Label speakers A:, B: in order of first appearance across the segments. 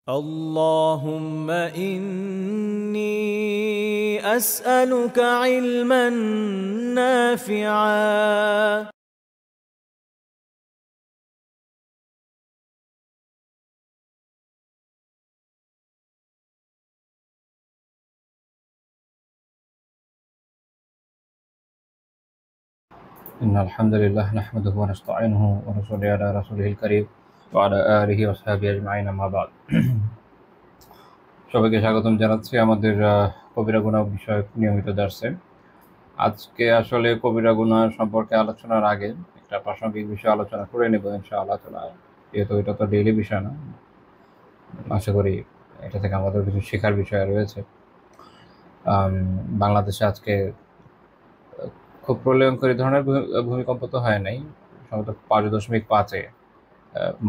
A: اللهم إني أسألك علما نافعا
B: إن الحمد لله نحمده ونستعينه ونصلي على رسوله الكريم وعلى آله وصحبه أجمعين أما بعد সবাইকে স্বাগতম জানাচ্ছি আমাদের কবিরা গুনাহ বিষয়ক নিয়মিত দার্সে। আজকে আসলে কবিরা গুনাহ সম্পর্কে আলোচনার আগে একটা প্রাসঙ্গিক বিষয় আলোচনা করে নেব ইনশাআল্লাহ তাআলা। যেহেতু এটা তো ডেইলি বিষয় না, আশা করি এটা থেকে আমাদের কিছু শেখার বিষয় রয়েছে। বাংলাদেশে আজকে খুব প্রলয়ঙ্করী ধরনের ভূমিকম্প তো হয় নাই, সম্ভবত 5.5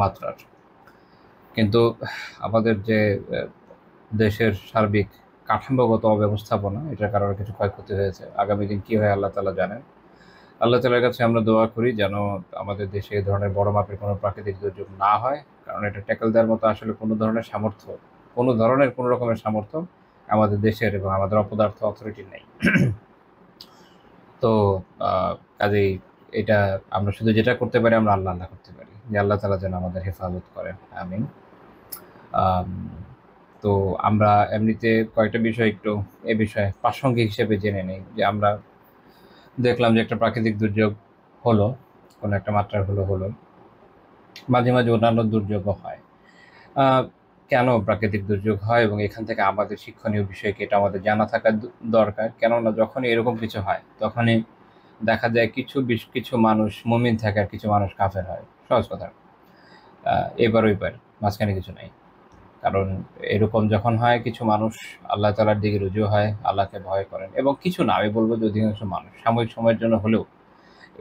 B: মাত্রার, কিন্তু আমাদের যে দেশের সার্বিক কাঠামোগত অব্যবস্থাপনা, এটার কারণে কিছু ক্ষয়ক্ষতি হয়েছে। আগামী দিন কী হয় আল্লাহ তাআলা জানেন। আল্লাহ তাআলার কাছে আমরা দোয়া করি যেন আমাদের দেশে এই ধরনের বড় মাপের কোনো প্রাকৃতিক দুর্যোগ না হয়, কারণ এটা ট্যাকল দেওয়ার মতো আসলে কোনো ধরনের কোনো রকমের সামর্থ্য আমাদের দেশের এবং আমাদের অপদার্থ অথরিটির নেই। তো কাজেই এটা আমরা শুধু যেটা করতে পারি, আমরা আল্লাহ করতে পারি যে আল্লাহ তাআলা যেন আমাদের হেফাজত করেন, আমিন। তো আমরা এমনিতে কয়েকটা বিষয় একটু এ বিষয়ে প্রাসঙ্গিক হিসেবে জেনে নিই। যে আমরা দেখলাম যে একটা প্রাকৃতিক দুর্যোগ হলো, কোনো একটা মাত্রার হলো, মাঝে মাঝে অন্যান্য দুর্যোগও হয়। কেন প্রাকৃতিক দুর্যোগ হয় এবং এখান থেকে আমাদের শিক্ষণীয় বিষয় কি, এটা আমাদের জানা থাকা দরকার। কেননা যখনই এরকম কিছু হয় তখনই দেখা যায় কিছু মানুষ মুমিন থাকে আর কিছু মানুষ কাফের হয়। সহজ কথা, এবার ওইবার মাঝখানে কিছু নাই। কারণ এরকম যখন হয়, কিছু মানুষ আল্লাহ তাআলার দিকে রুজু হয়, আল্লাহকে ভয় করেন, এবং কিছু না, আমি বলবো যে অধিকাংশ মানুষ সাময়িক সময়ের জন্য হলেও,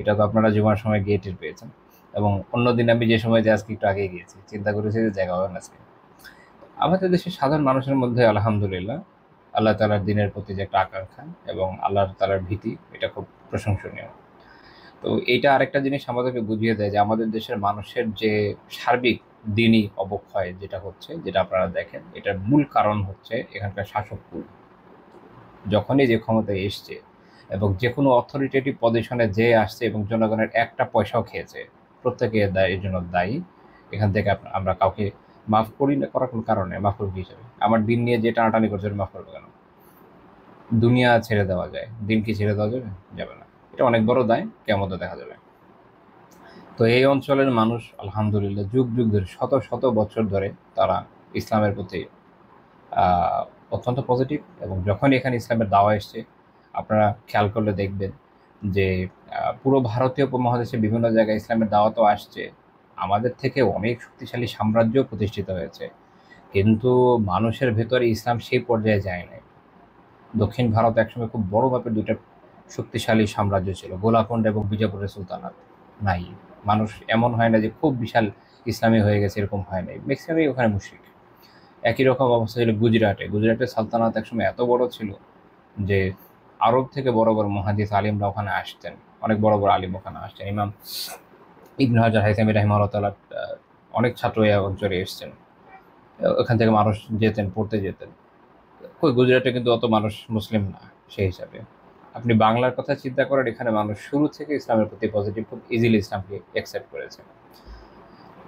B: এটা তো আপনারা জুমার সময় গিয়ে টের পেয়েছেন, এবং অন্যদিন আমি যে সময় যে আজকে একটু আগে গিয়েছি, চিন্তা করেছি যে জায়গা হবে না আজকে। আমাদের দেশের সাধারণ মানুষের মধ্যে আলহামদুলিল্লাহ আল্লাহ তাআলার দ্বীনের প্রতি যে একটা আকাঙ্ক্ষা এবং আল্লাহ তাআলার ভীতি, এটা খুব প্রশংসনীয়। তো এইটা আরেকটা জিনিস আমাদেরকে বুঝিয়ে দেয় যে আমাদের দেশের মানুষের যে সার্বিক দ্বীনি অবক্ষয় যেটা হচ্ছে, যেটা আপনারা দেখেন, এটার মূল কারণ হচ্ছে এখানকার শাসককুল যখনই যে ক্ষমতায় এসছে এবং যে কোনো অথরিটেটিভ পজিশনে যে আসছে এবং জনগণের একটা পয়সাও খেয়েছে, প্রত্যেকে এর জন্য দায়ী। এখান থেকে আমরা কাউকে মাফ করি না, করার কোনো কারণে মাফ করবো হিসাবে। আমার দিন নিয়ে যে টানাটানি করছে মাফ করবো কেন? দুনিয়া ছেড়ে দেওয়া যায়, দিন কি ছেড়ে দেওয়া যাবে? যাবে না। এটা অনেক বড় দায়, কেমন দেখা যাবে। তো এই অঞ্চলের মানুষ আলহামদুলিল্লাহ যুগ যুগ ধরে, শত শত বছর ধরে তারা ইসলামের প্রতি অত্যন্ত পজিটিভ, এবং যখন এখানে ইসলামের দাওয়া এসছে, আপনারা খেয়াল করলে দেখবেন যে পুরো ভারতীয় উপমহাদেশে বিভিন্ন জায়গায় ইসলামের দাওয়াতও আসছে। আমাদের থেকে অনেক শক্তিশালী সাম্রাজ্য প্রতিষ্ঠিত হয়েছে, কিন্তু মানুষের ভেতরে ইসলাম সেই পর্যায়ে যায় নাই। দক্ষিণ ভারত একসময় খুব বড় মাপের দুইটা শক্তিশালী সাম্রাজ্য ছিল, গোলাকণ্ড এবং বিজাপুরের সুলতানাত। নাই, মানুষ এমন হয় না যে খুব বিশাল ইসলামী হয়ে গেছে, এরকম হয় নাই, ম্যাক্সিমামই ওখানে মুশরিক। একই রকম অবস্থা ছিল গুজরাটের সালতানাত একসময় এত বড় ছিল যে আরব থেকে বড় বড় মুহাদ্দিস আলিমরা ওখানে আসতেন, অনেক বড় বড় আলিম ওখানে আসতেন। ইমাম ইবনে হাজার হাইতামি রাহিমাহুল্লাহ তাআলা অনেক ছাত্র এই অঞ্চলে এসছেন, ওখান থেকে মানুষ যেতেন, পড়তে যেতেন। কই গুজরাটে কিন্তু অত মানুষ মুসলিম না সেই হিসাবে। আপনি বাংলার কথা চিন্তা করেন, এখানে মানুষ শুরু থেকে ইসলামের প্রতি পজিটিভ, খুব ইজিলি ইসলামকে অ্যাকসেপ্ট করেছে।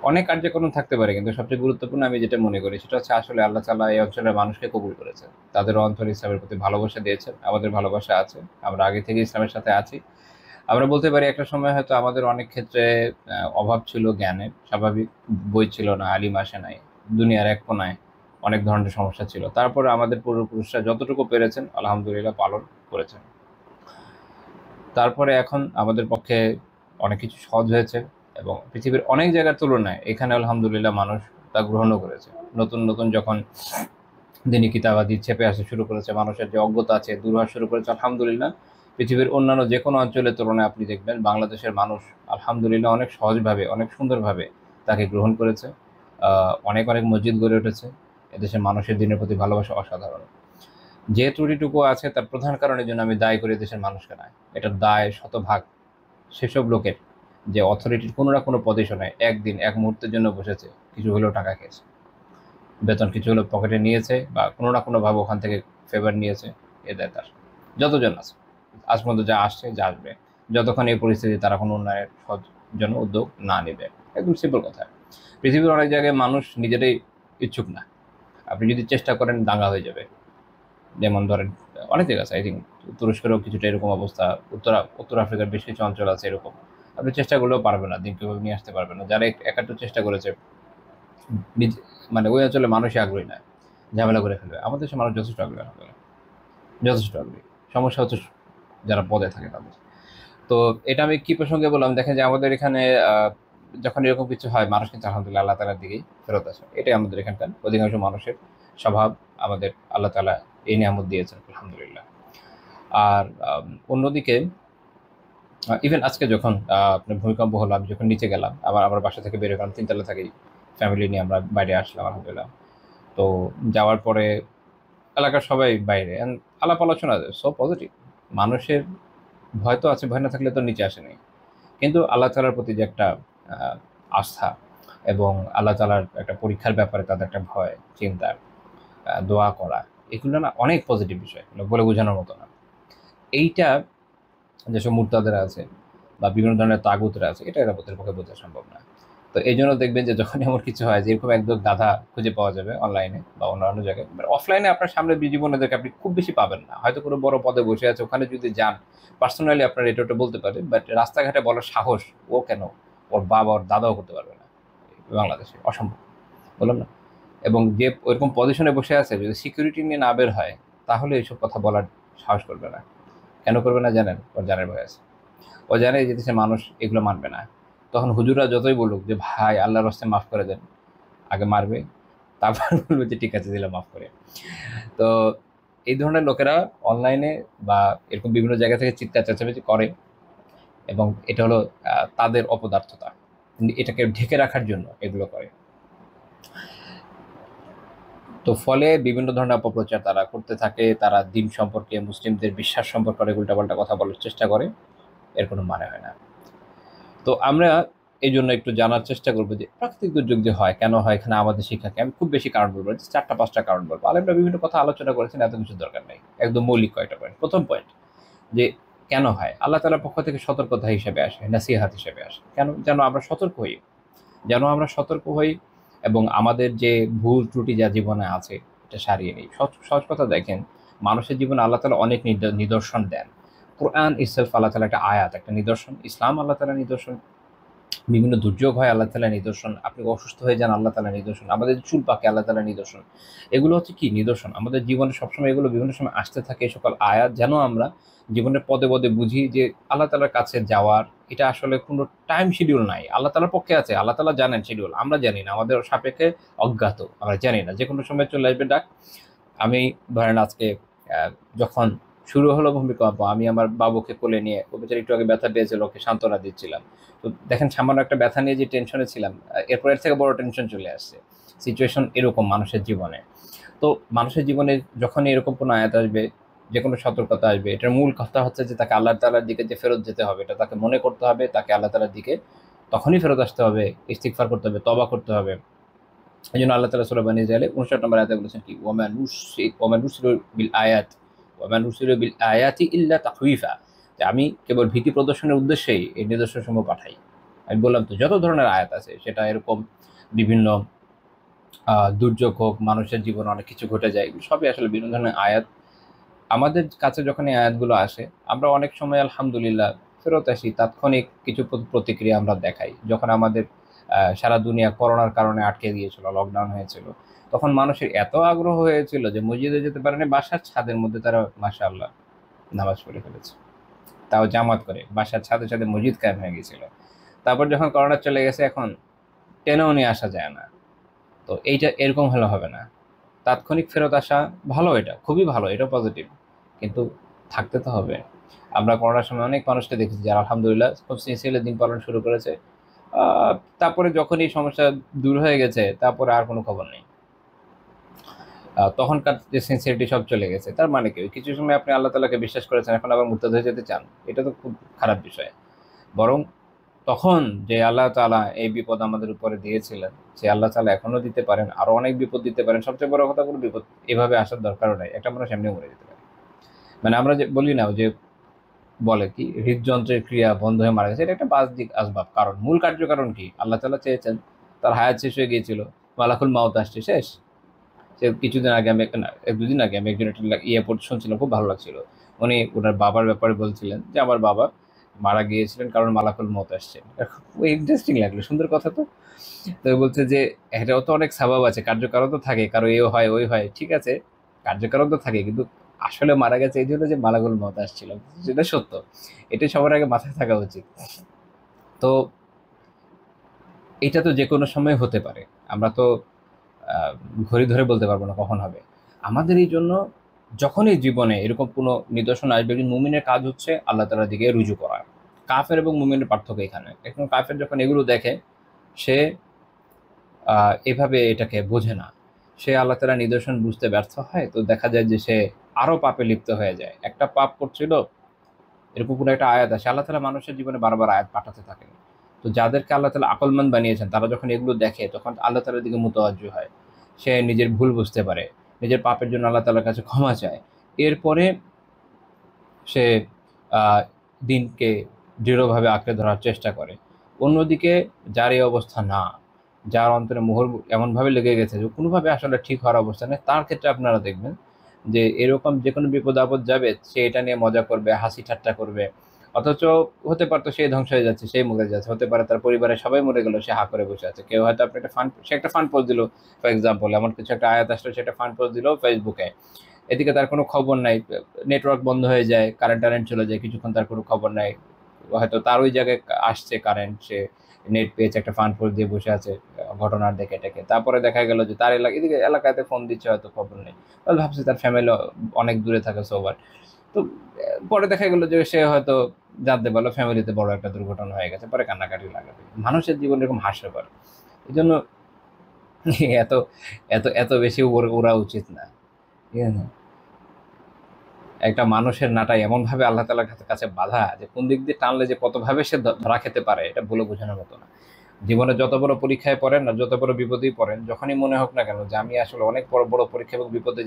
B: অনেক কার্যক্রম থাকতে পারে, কিন্তু সবচেয়ে গুরুত্বপূর্ণ আমি যেটা মনে করি সেটা হচ্ছে আসলে আল্লাহ তাআলা এই অঞ্চলের মানুষকে কবুল করেছেন, তাদের অঞ্চলে ইসলামের প্রতি ভালোবাসা দিয়েছেন। আমাদের ভালোবাসা আছে, আমরা আগে থেকে ইসলামের সাথে আছি। আমরা বলতে পারি একটা সময় হয়তো আমাদের অনেক ক্ষেত্রে অভাব ছিল জ্ঞানের, স্বাভাবিক, বই ছিল না, আলিম আসে নাই, দুনিয়ার এক কোনায় অনেক ধরনের সমস্যা ছিল। তারপরে আমাদের পূর্বপুরুষরা যতটুকু পেরেছেন আলহামদুলিল্লাহ পালন করেছেন। তারপরে এখন আমাদের পক্ষে অনেক কিছু সহজ হয়েছে, এবং পৃথিবীর অনেক জায়গার তুলনায় এখানে আলহামদুলিল্লাহ মানুষ তা গ্রহণও করেছে। নতুন নতুন যখন দিনী কিতাবাদি চেপে আসতে শুরু করেছে, মানুষের যে অজ্ঞতা আছে দূর হওয়া শুরু করেছে আলহামদুলিল্লাহ। পৃথিবীর অন্যান্য যে কোনো অঞ্চলের তুলনায় আপনি দেখবেন বাংলাদেশের মানুষ আলহামদুলিল্লাহ অনেক সহজভাবে, অনেক সুন্দরভাবে তাকে গ্রহণ করেছে। অনেক অনেক মসজিদ গড়ে উঠেছে। এদেশের মানুষের দিনের প্রতি ভালোবাসা অসাধারণ। যে ত্রুটিটুকু আছে তার প্রধান কারণের জন্য আমি দায়ী করি দেশের মানুষকে নয়, এটার দায় শতভাগ সেসব লোকের যে অথরিটির কোনো না কোনো পজিশনে একদিন এক মুহূর্তের জন্য বসেছে, কিছু হলেও টাকা খেয়েছে। বেতন কিছু হলো পকেটে নিয়েছে বা কোনো না কোনোভাবে ওখান থেকে ফেভার নিয়েছে, এ দেয় তার। যতজন আছে আজ পর্যন্ত যা আসছে যা আসবে, যতক্ষণ এই পরিস্থিতি তারা কোনো উন্নয়নের জন্য উদ্যোগ না নেবে। একদম সিম্পল কথা। পৃথিবীর অনেক জায়গায় মানুষ নিজেরাই ইচ্ছুক না, আপনি যদি চেষ্টা করেন দাঙ্গা হয়ে যাবে। যেমন ধরেন অনেক জায়গা আছে, আই থিঙ্ক তুরস্কেরও কিছুটা এরকম অবস্থা, উত্তর আফ্রিকার বেশ কিছু অঞ্চল আছে এরকম। আপনি চেষ্টা করলেও পারবেন না, দিন কেউ নিয়ে আসতে পারবেন না। যারা একাত্তর চেষ্টা করেছে মানে ওই অঞ্চলে মানুষই আগ্রহী না, ঝামেলা করে ফেলবে। আমাদের দেশের মানুষ যথেষ্ট আগ্রহী না, যথেষ্ট আগ্রহী। সমস্যা হচ্ছে যারা পদে থাকে তাদের। তো এটা আমি কি প্রসঙ্গে বললাম, দেখেন যে আমাদের এখানে যখন এরকম কিছু হয় মানুষ কিন্তু আলহামদুলিল্লাহ আল্লাহ তালার দিকেই ফেরত আসে। এটাই আমাদের এখানকার অধিকাংশ মানুষের স্বভাব। আমাদের আল্লাহ তালা এই নিয়ামত দিয়েছেন আলহামদুলিল্লাহ। আর অন্যদিকে ইভেন আজকে যখন আপনার ভূমিকম্প হলো, আমি যখন নিচে গেলাম, আবার আমার বাসা থেকে বের হলাম, 3 তলা থেকেই ফ্যামিলি নিয়ে আমরা বাইরে আসলাম আলহামদুলিল্লাহ। তো যাওয়ার পরে এলাকার সবাই বাইরে আলাপ আলোচনা সো পজিটিভ। মানুষের ভয় তো আছে, ভয় না থাকলে তো নিচে আসেনি। কিন্তু আল্লাহ তালার প্রতি যে একটা আহ, আস্থা এবং আল্লাহ তালার একটা পরীক্ষার ব্যাপারে তাদের একটা ভয়, চিন্তা, দোয়া করা, এগুলো না অনেক পজিটিভ বিষয়, এগুলো বলে বোঝানোর মতো না। এইটা যেসব মুরতাদের আছে বা বিভিন্ন ধরনের তাগুতরা আছে, এটা এরা ওদের পক্ষে বোঝা সম্ভব না। তো এই জন্য দেখবেন যে যখন এমন কিছু হয় যে এরকম একদম গাধা খুঁজে পাওয়া যাবে অনলাইনে বা অন্যান্য জায়গায়, অফলাইনে আপনার সামনে জীবনে দেখে আপনি খুব বেশি পাবেন না, হয়তো কোনো বড় পদে বসে আছে, ওখানে যদি যান পার্সোনালি আপনার এটা ওটা বলতে পারে, বাট রাস্তাঘাটে বলার সাহস ও কেন, ওর বাবা ওর দাদাও করতে পারবে না বাংলাদেশে, অসম্ভব, বললাম না। এবং যে ওইরকম পজিশনে বসে আছে, যদি সিকিউরিটি নিয়ে না বের হয় তাহলে এইসব কথা বলার সাহস করবে না। কেন করবে না জানেন? ওর জানের ভয় আছে। ও জানে যে দেশের মানুষ এগুলো মানবে না। তখন হুজুরা যতই বলুক যে ভাই আল্লাহর রাস্তায় মাফ করে দেন, আগে মারবে, তারপর বলবে যে ঠিক আছে দিলাম মাফ করে। তো এই ধরনের লোকেরা অনলাইনে বা এরকম বিভিন্ন জায়গা থেকে চিৎকার চেঁচামেচি করে, এবং এটা হলো তাদের অপদার্থতা, এটাকে ঢেকে রাখার জন্য এগুলো করে। তো ফলে বিভিন্ন ধরনের অপপ্রচার তারা করতে থাকে, তারা দিন সম্পর্কে, মুসলিমদের বিশ্বাস সম্পর্কে অনেক উল্টাপাল্টা কথা বলার চেষ্টা করে, এর কোনো মানে হয় না। তো আমরা এই জন্য একটু জানার চেষ্টা করবো যে প্রাকৃতিক দুর্যোগ যে হয় কেন হয়, এখানে আমাদের শিক্ষাকে আমি খুব বেশি কারণ বলবো, 4-5টা কারণ বলবো। আলেমরা বিভিন্ন কথা আলোচনা করেছেন, এত কিছু দরকার নেই, একদম মৌলিক কয়টা পয়েন্ট। প্রথম পয়েন্ট যে কেন হয়, আল্লাহ তাআলার পক্ষ থেকে সতর্কতা হিসেবে আসে, নাসিহাত হিসেবে আসে। কেন? যেন আমরা সতর্ক হই, যেন আমরা সতর্ক হই এবং আমাদের যে ভুল ত্রুটি যা জীবনে আছে এটা সারিয়ে নিই। সহজ সহজ কথা দেখেন, মানুষের জীবনে আল্লাহ তাআলা অনেক নিদর্শন দেন। কোরআন ইসেলফ আল্লাহ তাআলা একটা আয়াত, একটা নিদর্শন। ইসলাম আল্লাহ তাআলা নিদর্শন। বিভিন্ন দুর্যোগ হয় আল্লাহ তাআলা নিদর্শন। আপনি অসুস্থ হয়ে যান আল্লাহ তাআলা নিদর্শন। আমাদের চুল পাকে আল্লাহ তাআলা নিদর্শন। এগুলো হচ্ছে কি নিদর্শন? আমাদের জীবনে সবসময় এগুলো বিভিন্ন সময় আসতে থাকে, এই সকল আয়াত, যেন আমরা জীবনের পদে পদে বুঝি যে আল্লাহ তাআলার কাছে যাওয়ার এটা আসলে কোনো টাইম শিডিউল নাই। আল্লাহ তাআলার পক্ষে আছে, আল্লাহ তাআলা জানেন শিডিউল, আমরা জানি না, আমাদের সাপেক্ষে অজ্ঞাত, আমরা জানি না যে কোনো সময় চলে আসবে ডাক। আমি ধরেন আজকে যখন শুরু হলো ভূমিকম্প, আমি আমার বাবুকে কোলে নিয়ে, ও বেচারা একটু আগে ব্যথা পেয়েছিল, ওকে সান্ত্বনা দিচ্ছিলাম। তো দেখেন সামান্য একটা ব্যথা নিয়ে যে টেনশনে ছিলাম, এরপর এর থেকে বড় টেনশন চলে আসছে। সিচুয়েশন এরকম মানুষের জীবনে। তো মানুষের জীবনে যখন এরকম কোনো আয়াত আসবে, যে কোনো সতর্কতা আসবে, এটার মূল কথা হচ্ছে যে তাকে আল্লাহ তাআলার দিকে যে ফেরত যেতে হবে, এটা তাকে মনে করতে হবে, তাকে আল্লাহ তাআলার দিকে তখনই ফেরত আসতে হবে, ইস্তিগফার করতে হবে, তওবা করতে হবে। এই জন্য আল্লাহ তাআলা সূরা বনী ইসরাঈলে 59 নম্বর আয়াতে বলেছেন কি, ওয়া মা নুরসিলু বিল আয়াত ওয়া মা নুরসিলু বিল আয়াতি ইল্লা তাখউইফা, যে আমি কেবল ভীতি প্রদর্শনের উদ্দেশ্যেই এই নিদর্শনসমূহ পাঠাই। আমি বললাম তো যত ধরনের আয়াত আছে, সেটা এরকম বিভিন্ন দুর্যোগ হোক, মানুষের জীবনে অনেক কিছু ঘটে যায়, এগুলো সবই আসলে বিভিন্ন ধরনের আয়াত। আমাদের কাছে যখন এই আয়াতগুলো আসে, আমরা অনেক সময় আলহামদুলিল্লাহ ফেরত আসি, তাৎক্ষণিক কিছু প্রতিক্রিয়া আমরা দেখাই। যখন আমাদের সারা দুনিয়া করোনার কারণে আটকে গিয়েছিল, লকডাউন হয়েছিল, তখন মানুষের এত আগ্রহ হয়েছিল যে মসজিদে যেতে পারেনি, বাসার ছাদের মধ্যে তারা মাশাআল্লাহ নামাজ পড়ে ফেলেছে, তাও জামাত করে। বাসার ছাদে ছাদে মসজিদ কায়েম হয়ে গেছিল। তারপর যখন করোনা চলে গেছে, এখন টেনেও নিয়ে আসা যায় না। তো এইটা এরকম হলে হবে না, তাৎক্ষণিক ফেরত আসা ভালো, এটা খুবই ভালো, এটা পজিটিভ, কিন্তু থাকতে তো হবে। আমরা করোনার সময় অনেক মানুষকে দেখেছি যারা আলহামদুলিল্লাহ খুব সিনসিয়ারলি দিন পালন শুরু করেছে। তারপরে যখন এই সমস্যা দূর হয়ে গেছে, তারপরে আর কোনো খবর নেই। তখনকার যে সিনসিয়ারিটি সব চলে গেছে। তার মানে কি, কিছু সময় আপনি আল্লাহ তাআলাকে বিশ্বাস করেছেন, এখন আবার মুরতাদ হয়ে যেতে চান, এটা তো খুব খারাপ বিষয়। বরং তখন যে আল্লাহ তাআলা এই বিপদ আমাদের উপরে দিয়েছিলেন, সে আল্লাহ তাআলা এখনো দিতে পারেন, আরো অনেক বিপদ দিতে পারেন। সবচেয়ে বড় কথা, কোনো বিপদ এভাবে আসার দরকারও নাই, একটা মানুষ এমনি মরে যেতে পারে। মানে আমরা যে বলি না, যে বলে কি হৃদযন্ত্রের ক্রিয়া বন্ধ হয়ে মারা গেছে, এটা একটা বাহ্যিক আসবাব। কারণ মূল কার্যকারণ কি, আল্লাহ তাআলা চেয়েছেন, তার হায়াত শেষ হয়ে গিয়েছিল, মালাকুল মাউত আসছে, শেষ। সে কিছুদিন আগে আমি এক দুদিন আগে আমি একজন একটা শুনছিলাম, খুব ভালো লাগছিল। উনি ওনার বাবার ব্যাপারে বলছিলেন যে আমার বাবা মারা গিয়েছিলেন কারণ মালাকুল মউত আসছে। খুব ইন্টারেস্টিং লাগলো, সুন্দর কথা তো। তো বলছে যে এটাও তো অনেক স্বভাব আছে, কার্যকারণ তো থাকে, কারো এও হয় ওই হয়, ঠিক আছে, কার্যকারণ তো থাকে, কিন্তু আসলে মারা গেছে এই জন্য যে মালাকুল মউত আসছিল, সেটা সত্য। এটা সবার আগে মাথায় থাকা উচিত। তো এটা তো যে কোনো সময় হতে পারে, আমরা তো আহ, ঘড়ি ধরে বলতে পারবো না কখন হবে। আমাদের এই জন্য যখনই জীবনে এরকম কোনো নিদর্শন আসবে, একজন মুমিনের কাজ হচ্ছে আল্লাহ তাআলার দিকে রুজু করা। কাফের এবং মুমিনের পার্থক্য এখানে। এখন কাফের যখন এগুলো দেখে, সে এভাবে এটাকে বোঝে না, সে আল্লাহ তাআলার নিদর্শন বুঝতে ব্যর্থ হয়, তো দেখা যায় যে সে আরো পাপে লিপ্ত হয়ে যায়। একটা পাপ করছিল, এরকম কোনো একটা আয়াত আসে, আল্লাহ তাআলা মানুষের জীবনে বারবার আয়াত পাঠাতে থাকেন। তো যাদেরকে আল্লাহ তাআলা আকলমান বানিয়েছেন, তারা যখন এগুলো দেখে, তখন আল্লাহ তাআলার দিকে মুতাওয়াজ্জু হয়। সে নিজের ভুল বুঝতে পারে, নিজের পাপের জন্য আল্লাহ তাআলার কাছে ক্ষমা চায়। এরপরে সে আহ, দিনকে দৃঢ়ভাবে আঁকড়ে ধরার চেষ্টা করে। অন্যদিকে যার এই অবস্থা না, যার অন্তরে মোহর এমনভাবে লেগে গেছে যে কোনোভাবে আসলে ঠিক হওয়ার অবস্থা নেই, তার ক্ষেত্রে আপনারা দেখবেন যে এরকম যে কোনো বিপদ আপদ যাবে, সে এটা নিয়ে মজা করবে, হাসি ঠাট্টা করবে। অথচ হতে পারতো সে ধ্বংস হয়ে যাচ্ছে, সেই মরে যাচ্ছে, হতে পারে তার পরিবারের সবাই মরে গেল, সে হা করে বসে আছে। কেউ হয়তো আপনি একটা ফান্ড, সে একটা ফান্ড পোস্ট দিল, ফর এক্সাম্পল, এমন কিছু একটা আয়াত আসলো, সেটা ফান্ড পোস্ট দিল ফেসবুকে, এদিকে তার কোনো খবর নাই, নেটওয়ার্ক বন্ধ হয়ে যায়, কারেন্ট টারেন্ট চলে যায়, কিছুক্ষণ তার কোনো খবর নাই। হয়তো তার ওই জায়গায় আসছে কারেন্ট, সে নেট পেয়েছে, একটা ফান্ড করে দিয়ে বসে আছে, ঘটনার দেখে টেকে। তারপরে দেখা গেল যে তার এলাকা, এদিকে এলাকাতে ফোন দিচ্ছে, হয়তো খবর নেই, তাহলে ভাবছে তার ফ্যামিলি অনেক দূরে থাকে, সোবার। তো পরে দেখা গেল যে সে হয়তো জানতে পারলো ফ্যামিলিতে বড় একটা দুর্ঘটনা হয়ে গেছে, পরে কান্নাকাটি লাগাবে। মানুষের জীবন এরকম হাস্যকর। এই জন্য এত এত এত বেশি ওরা উচিত না, ঠিক আছে। একটা মানুষের নাটাই এমন ভাবে আল্লাহ তাআলার কাছে বাধা, যে কোন দিক দিয়ে টানলে যে কতভাবে সে ধরা খেতে পারে, এটা বলে বোঝানোর মতো না। জীবনে যত বড় পরীক্ষায় পড়েন আর যত বড় বিপদেই পড়েন, যখনই মনে হোক না কেন যে আমি আসলে অনেক বড় বড় পরীক্ষা এবং বিপদে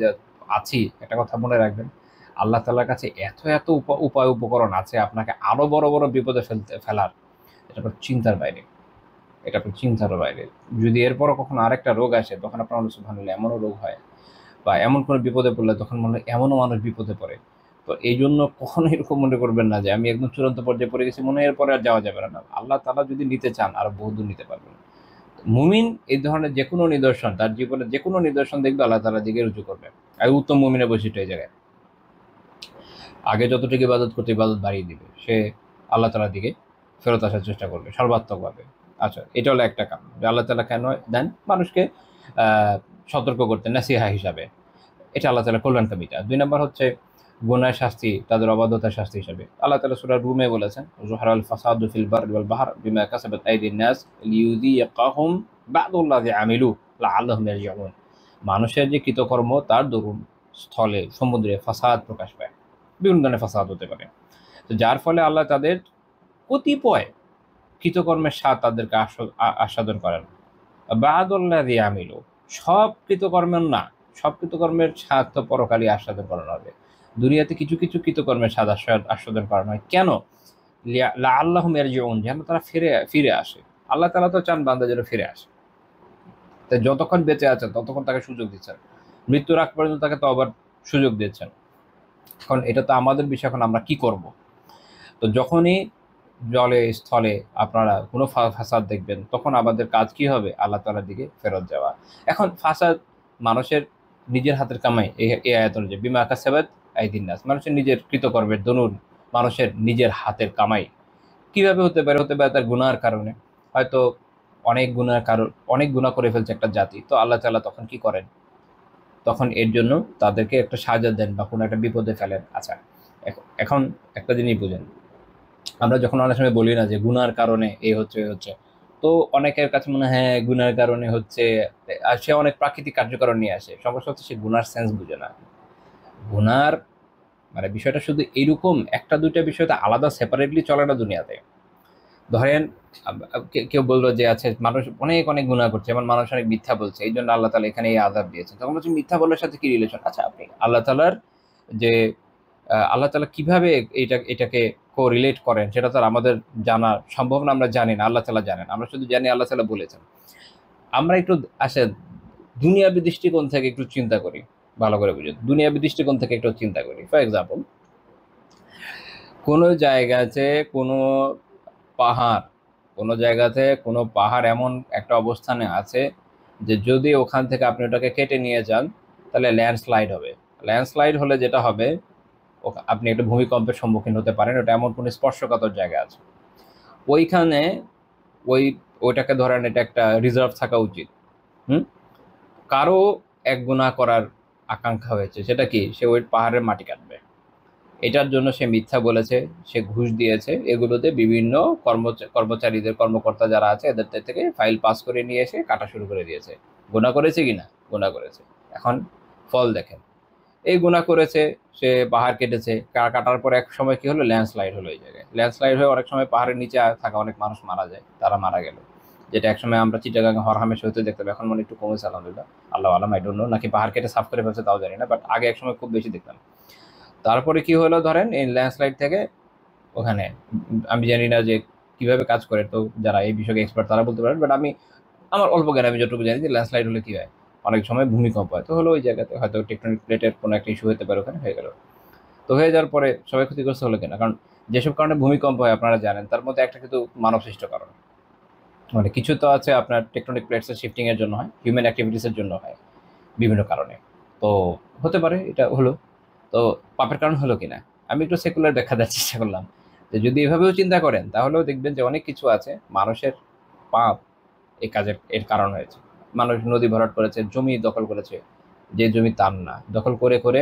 B: আছি, একটা কথা মনে রাখবেন, আল্লাহ তাআলার কাছে এত এত উপায় উপকরণ আছে আপনাকে আরো বড় বড় বিপদে ফেলার। এটা আপনার চিন্তার বাইরে, এটা আপনার চিন্তার বাইরে। যদি এরপরও কখনো আরেকটা রোগ আসে, তখন আপনার সুবহানাল্লাহ, এমনও রোগ হয়, বা এমন কোনো বিপদে পড়লে তখন মনে হয় এমনও মানুষ বিপদে পড়ে। তো এই জন্য কখনো এরকম মনে করবেন না যে আমি একদম চূড়ান্ত পর্যায়ে পড়ে গেছি, মনে হয় এরপরে আর যাওয়া যাবে না। আল্লাহ তাআলা যদি নিতে চান, আরো বহুদূর নিতে পারবেন। মুমিন এই ধরনের যে কোনো নিদর্শন, তার জীবনে যে কোনো নিদর্শন দেখবে, আল্লাহ তাআলার দিকে রুজু করবে। আর উত্তম মুমিনের বৈশিষ্ট্য এই জায়গায়, আগে যতটুকু ইবাদত করতে, ইবাদত বাড়িয়ে দিবে, সে আল্লাহ তাআলার দিকে ফেরত আসার চেষ্টা করবে সর্বাত্মকভাবে। আচ্ছা, এটা হলো একটা কারণ যে আল্লাহ তাআলা কেন দেন মানুষকে সতর্ক করতে, নাসিহা হিসাবে। এটা আল্লাহ তাআলা কল্যাণকামিতা। ২ নম্বর হচ্ছে গুনাহের শাস্তি, তাদের অবাধ্যতার শাস্তি হিসাবে। আল্লাহ তাআলা সূরা রুমে বলেছেন, যুহরাল ফাসাদু ফিল বাররি ওয়াল বাহর বিমা কাসাবাত আইদিন নাস লিইউযিকাহুম বা'দাল্লাযী আমিলু লাআল্লাহুম ইয়ারজিউন। মানুষের যে কৃতকর্ম, তার দরুন স্থলে, সমুদ্রে ফাসাদ প্রকাশ পায়, বিভিন্ন ধরনের ফাসাদ হতে পারে। তো যার ফলে আল্লাহ তাদের কতিপয় কৃতকর্মের স্বাদ তাদেরকে আস্বাদন করেন। বা'দাল্লাযী আমিলু, সব কৃতকর্মের না, সব কৃতকর্মের স্বাদ তো পরকালই আস্বাদন করানো হবে। দুনিয়াতে কিছু কিছু কৃতকর্মের স্বাদ আস্বাদন করানো হয় কেন? লাআল্লাহুম ইয়ারজিউন, যেন তারা ফিরে ফিরে আসে। আল্লাহ তাআলা তো চান বান্দা যেন ফিরে আসে। তাই যতক্ষণ বেঁচে আছেন ততক্ষণ তাকে সুযোগ দিচ্ছেন, মৃত্যুর আগ পর্যন্ত তাকে তো আবার সুযোগ দিচ্ছেন। এখন এটা তো আমাদের বিষয়, এখন আমরা কি করব। তো যখনই জলে স্থলে আপনারা কোনো ফাসাদ দেখবেন, তখন আমাদের কাজ কি হবে? আল্লাহ তাআলার দিকে ফেরত যাওয়া। এখন ফাসাদ মানুষের নিজের হাতের কামাই, এই আয়াত অনুযায়ী বিমা কাসাবাত আইদিন নাস, মানুষের নিজের কৃতকর্মের দরুন, মানুষের নিজের হাতের কামাই। কিভাবে হতে পারে? হতে পারে তার গুনাহর কারণে। হয়তো অনেক গুনাহ করে ফেলছে একটা জাতি, তো আল্লাহ তাআলা তখন কি করেন? তখন এর জন্য তাদেরকে একটা সাজা দেন বা কোনো একটা বিপদে ফেলেন। আচ্ছা, এখন একটা জিনিস বুঝেন, আমরা যখন অনেক সময় বলি না যে গুনার কারণে এই হচ্ছে এই হচ্ছে, তো অনেকের কাছে মনে হয় হ্যাঁ গুনার কারণে হচ্ছে, আর সে অনেক প্রাকৃতিক কার্যকারণ নিয়ে আসে। সমস্যা হচ্ছে সে গুনার সেন্স বুঝে না। গুনার মানে বিষয়টা শুধু এইরকম একটা দুইটা বিষয় তো আলাদা সেপারেটলি চলে না দুনিয়াতে। ধরেন কেউ বললো যে আছে মানুষ অনেক অনেক গুনাহ করছে, যেমন মানুষ অনেক মিথ্যা বলছে, এই জন্য আল্লাহ তাআলা এখানে এই আযাব দিয়েছেন। তখন বলছে মিথ্যা বলার সাথে কি রিলেশন? আচ্ছা, আপনি আল্লাহ তাআলার যে আল্লাহ তাআলা কিভাবে এটাকে কোরিলেট করেন সেটা তো আর আমাদের জানা সম্ভব না, আমরা জানি না, আল্লাহ তাআলা জানেন। আমরা শুধু জানি আল্লাহ তাআলা বলেছেন। আমরা একটু আসেন দুনিয়াবী দৃষ্টিকোণ থেকে একটু চিন্তা করি, ভালো করে বুঝুন। দুনিয়াবী দৃষ্টিকোণ থেকে একটু চিন্তা করি। ফর এক্সাম্পল, কোনো জায়গাতে কোনো পাহাড় কোনো জায়গাতে কোনো পাহাড় এমন একটা অবস্থানে আছে যে যদি ওখান থেকে আপনি ওটাকে কেটে নিয়ে যান তাহলে ল্যান্ডস্লাইড হবে। ল্যান্ডস্লাইড হলে যেটা হবে, আপনি একটা ভূমিকম্পের সম্মুখীন হতে পারেন। ওটা এমন কোনো স্পর্শকাতর জায়গা আছে ওইখানে, ওই ওইটাকে ধরেন এটা একটা রিজার্ভ থাকা উচিত। হুম কারো এক গুনাহ করার আকাঙ্ক্ষা হয়েছে, সেটা কি? সে ওই পাহাড়ের মাটি কাটবে। এটার জন্য সে মিথ্যা বলেছে, সে ঘুষ দিয়েছে, এগুলোতে বিভিন্ন কর্মচারীদের কর্মকর্তা যারা আছে এদের থেকে ফাইল পাস করে নিয়ে এসে কাটা শুরু করে দিয়েছে। গুনাহ করেছে কিনা? গুনাহ করেছে। এখন ফল দেখেন, এই গুনাহ করেছে, সে পাহাড় কেটেছে, কাটার পর এক সময় কি হলো? ল্যান্ডস্লাইড হলো। এই জায়গায় ল্যান্ডস্লাইড হয়ে অনেক সময় পাহাড়ের নিচে থাকা অনেক মানুষ মারা যায়, তারা মারা গেল। যেটা একসময় আমরা চিটাগাং হরহামেশা হতে দেখতাম, এখন মনে একটু কমেছে আলহামদুলিল্লাহ, আল্লাহ আলাম, আই ডোন্ট নো, নাকি পাহাড় কেটে সাফ করে ফেলছে তাও জানি না, বাট আগে একসময় খুব বেশি দেখতাম। তারপরে কি হলো, ধরেন এই ল্যান্ডস্লাইড থেকে ওখানে আমি জানি না যে কিভাবে কাজ করে, তো যারা এই বিষয়ে এক্সপার্ট তারা বলতে পারেন, বাট আমি আমার অল্প জ্ঞান, আমি যতটুকু জানি যে ল্যান্ডস্লাইড হলে কি হয়, অনেক সময় ভূমিকম্প হয়। তো হলো ওই জায়গাতে হয়তো টেকটনিক প্লেটের কোনো একটা ইস্যু হতে পারে, ওখানে হয়ে গেল। তো হয়ে যাওয়ার পরে সবাই ক্ষতিগ্রস্ত হলো কিনা? কারণ যেসব কারণে ভূমিকম্প হয় আপনারা জানেন, তার মধ্যে একটা কিন্তু মানব সৃষ্ট কারণ। মানে কিছু তো আছে আপনার টেকটনিক প্লেটসের শিফটিং এর জন্য হয়, হিউম্যান অ্যাক্টিভিটিসের জন্য হয়, বিভিন্ন কারণে। তো হতে পারে এটা হলো। তো পাপের কারণ হলো কিনা, আমি একটু সেকুলার ব্যাখ্যা দেওয়ার চেষ্টা করলাম। যে যদি এভাবেও চিন্তা করেন তাহলেও দেখবেন যে অনেক কিছু আছে মানুষের পাপ এই কাজের এর কারণ হয়েছে। মানুষ নদী ভরাট করেছে, জমি দখল করেছে, যে জমি তার না, দখল করে করে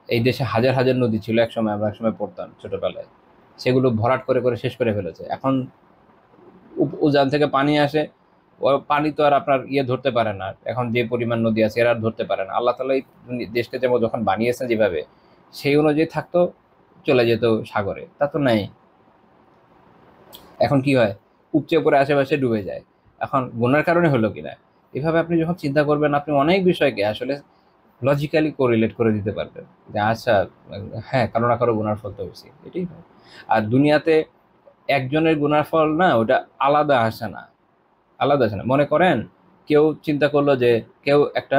B: এই দেশে হাজার হাজার নদী ছিল একসময়, আমরা একসময় পড়তাম ছোটবেলায়, সেগুলো ভরাট করে করে শেষ করে ফেলেছে। এখন উজান থেকে পানি আসে, ও পানি তো আর আপনার ধরতে পারে না। এখন যে পরিমাণ নদী আছে এরা আর ধরতে পারে না। আল্লাহ তাআলা এই দেশকে যেমন যখন বানিয়েছেন যেভাবে, সেই অনুযায়ী থাকতো, চলে যেত সাগরে, তা তো নাই। এখন কি হয়? উপচে পড়ে আশেপাশে ডুবে যায়। এখন গুনার কারণে হলো কিনা, এভাবে আপনি যখন চিন্তা করবেন আপনি অনেক বিষয়কে আসলে লজিক্যালি কোরিলেট করে দিতে পারবেন যে আচ্ছা, হ্যাঁ, কারো না কারো গুনার ফল তো হয়েছে, এটাই হয়। আর দুনিয়াতে একজনের গুনার ফল না, ওটা আলাদা আসে না, আলাদা আসে না। মনে করেন কেউ চিন্তা করলো যে কেউ একটা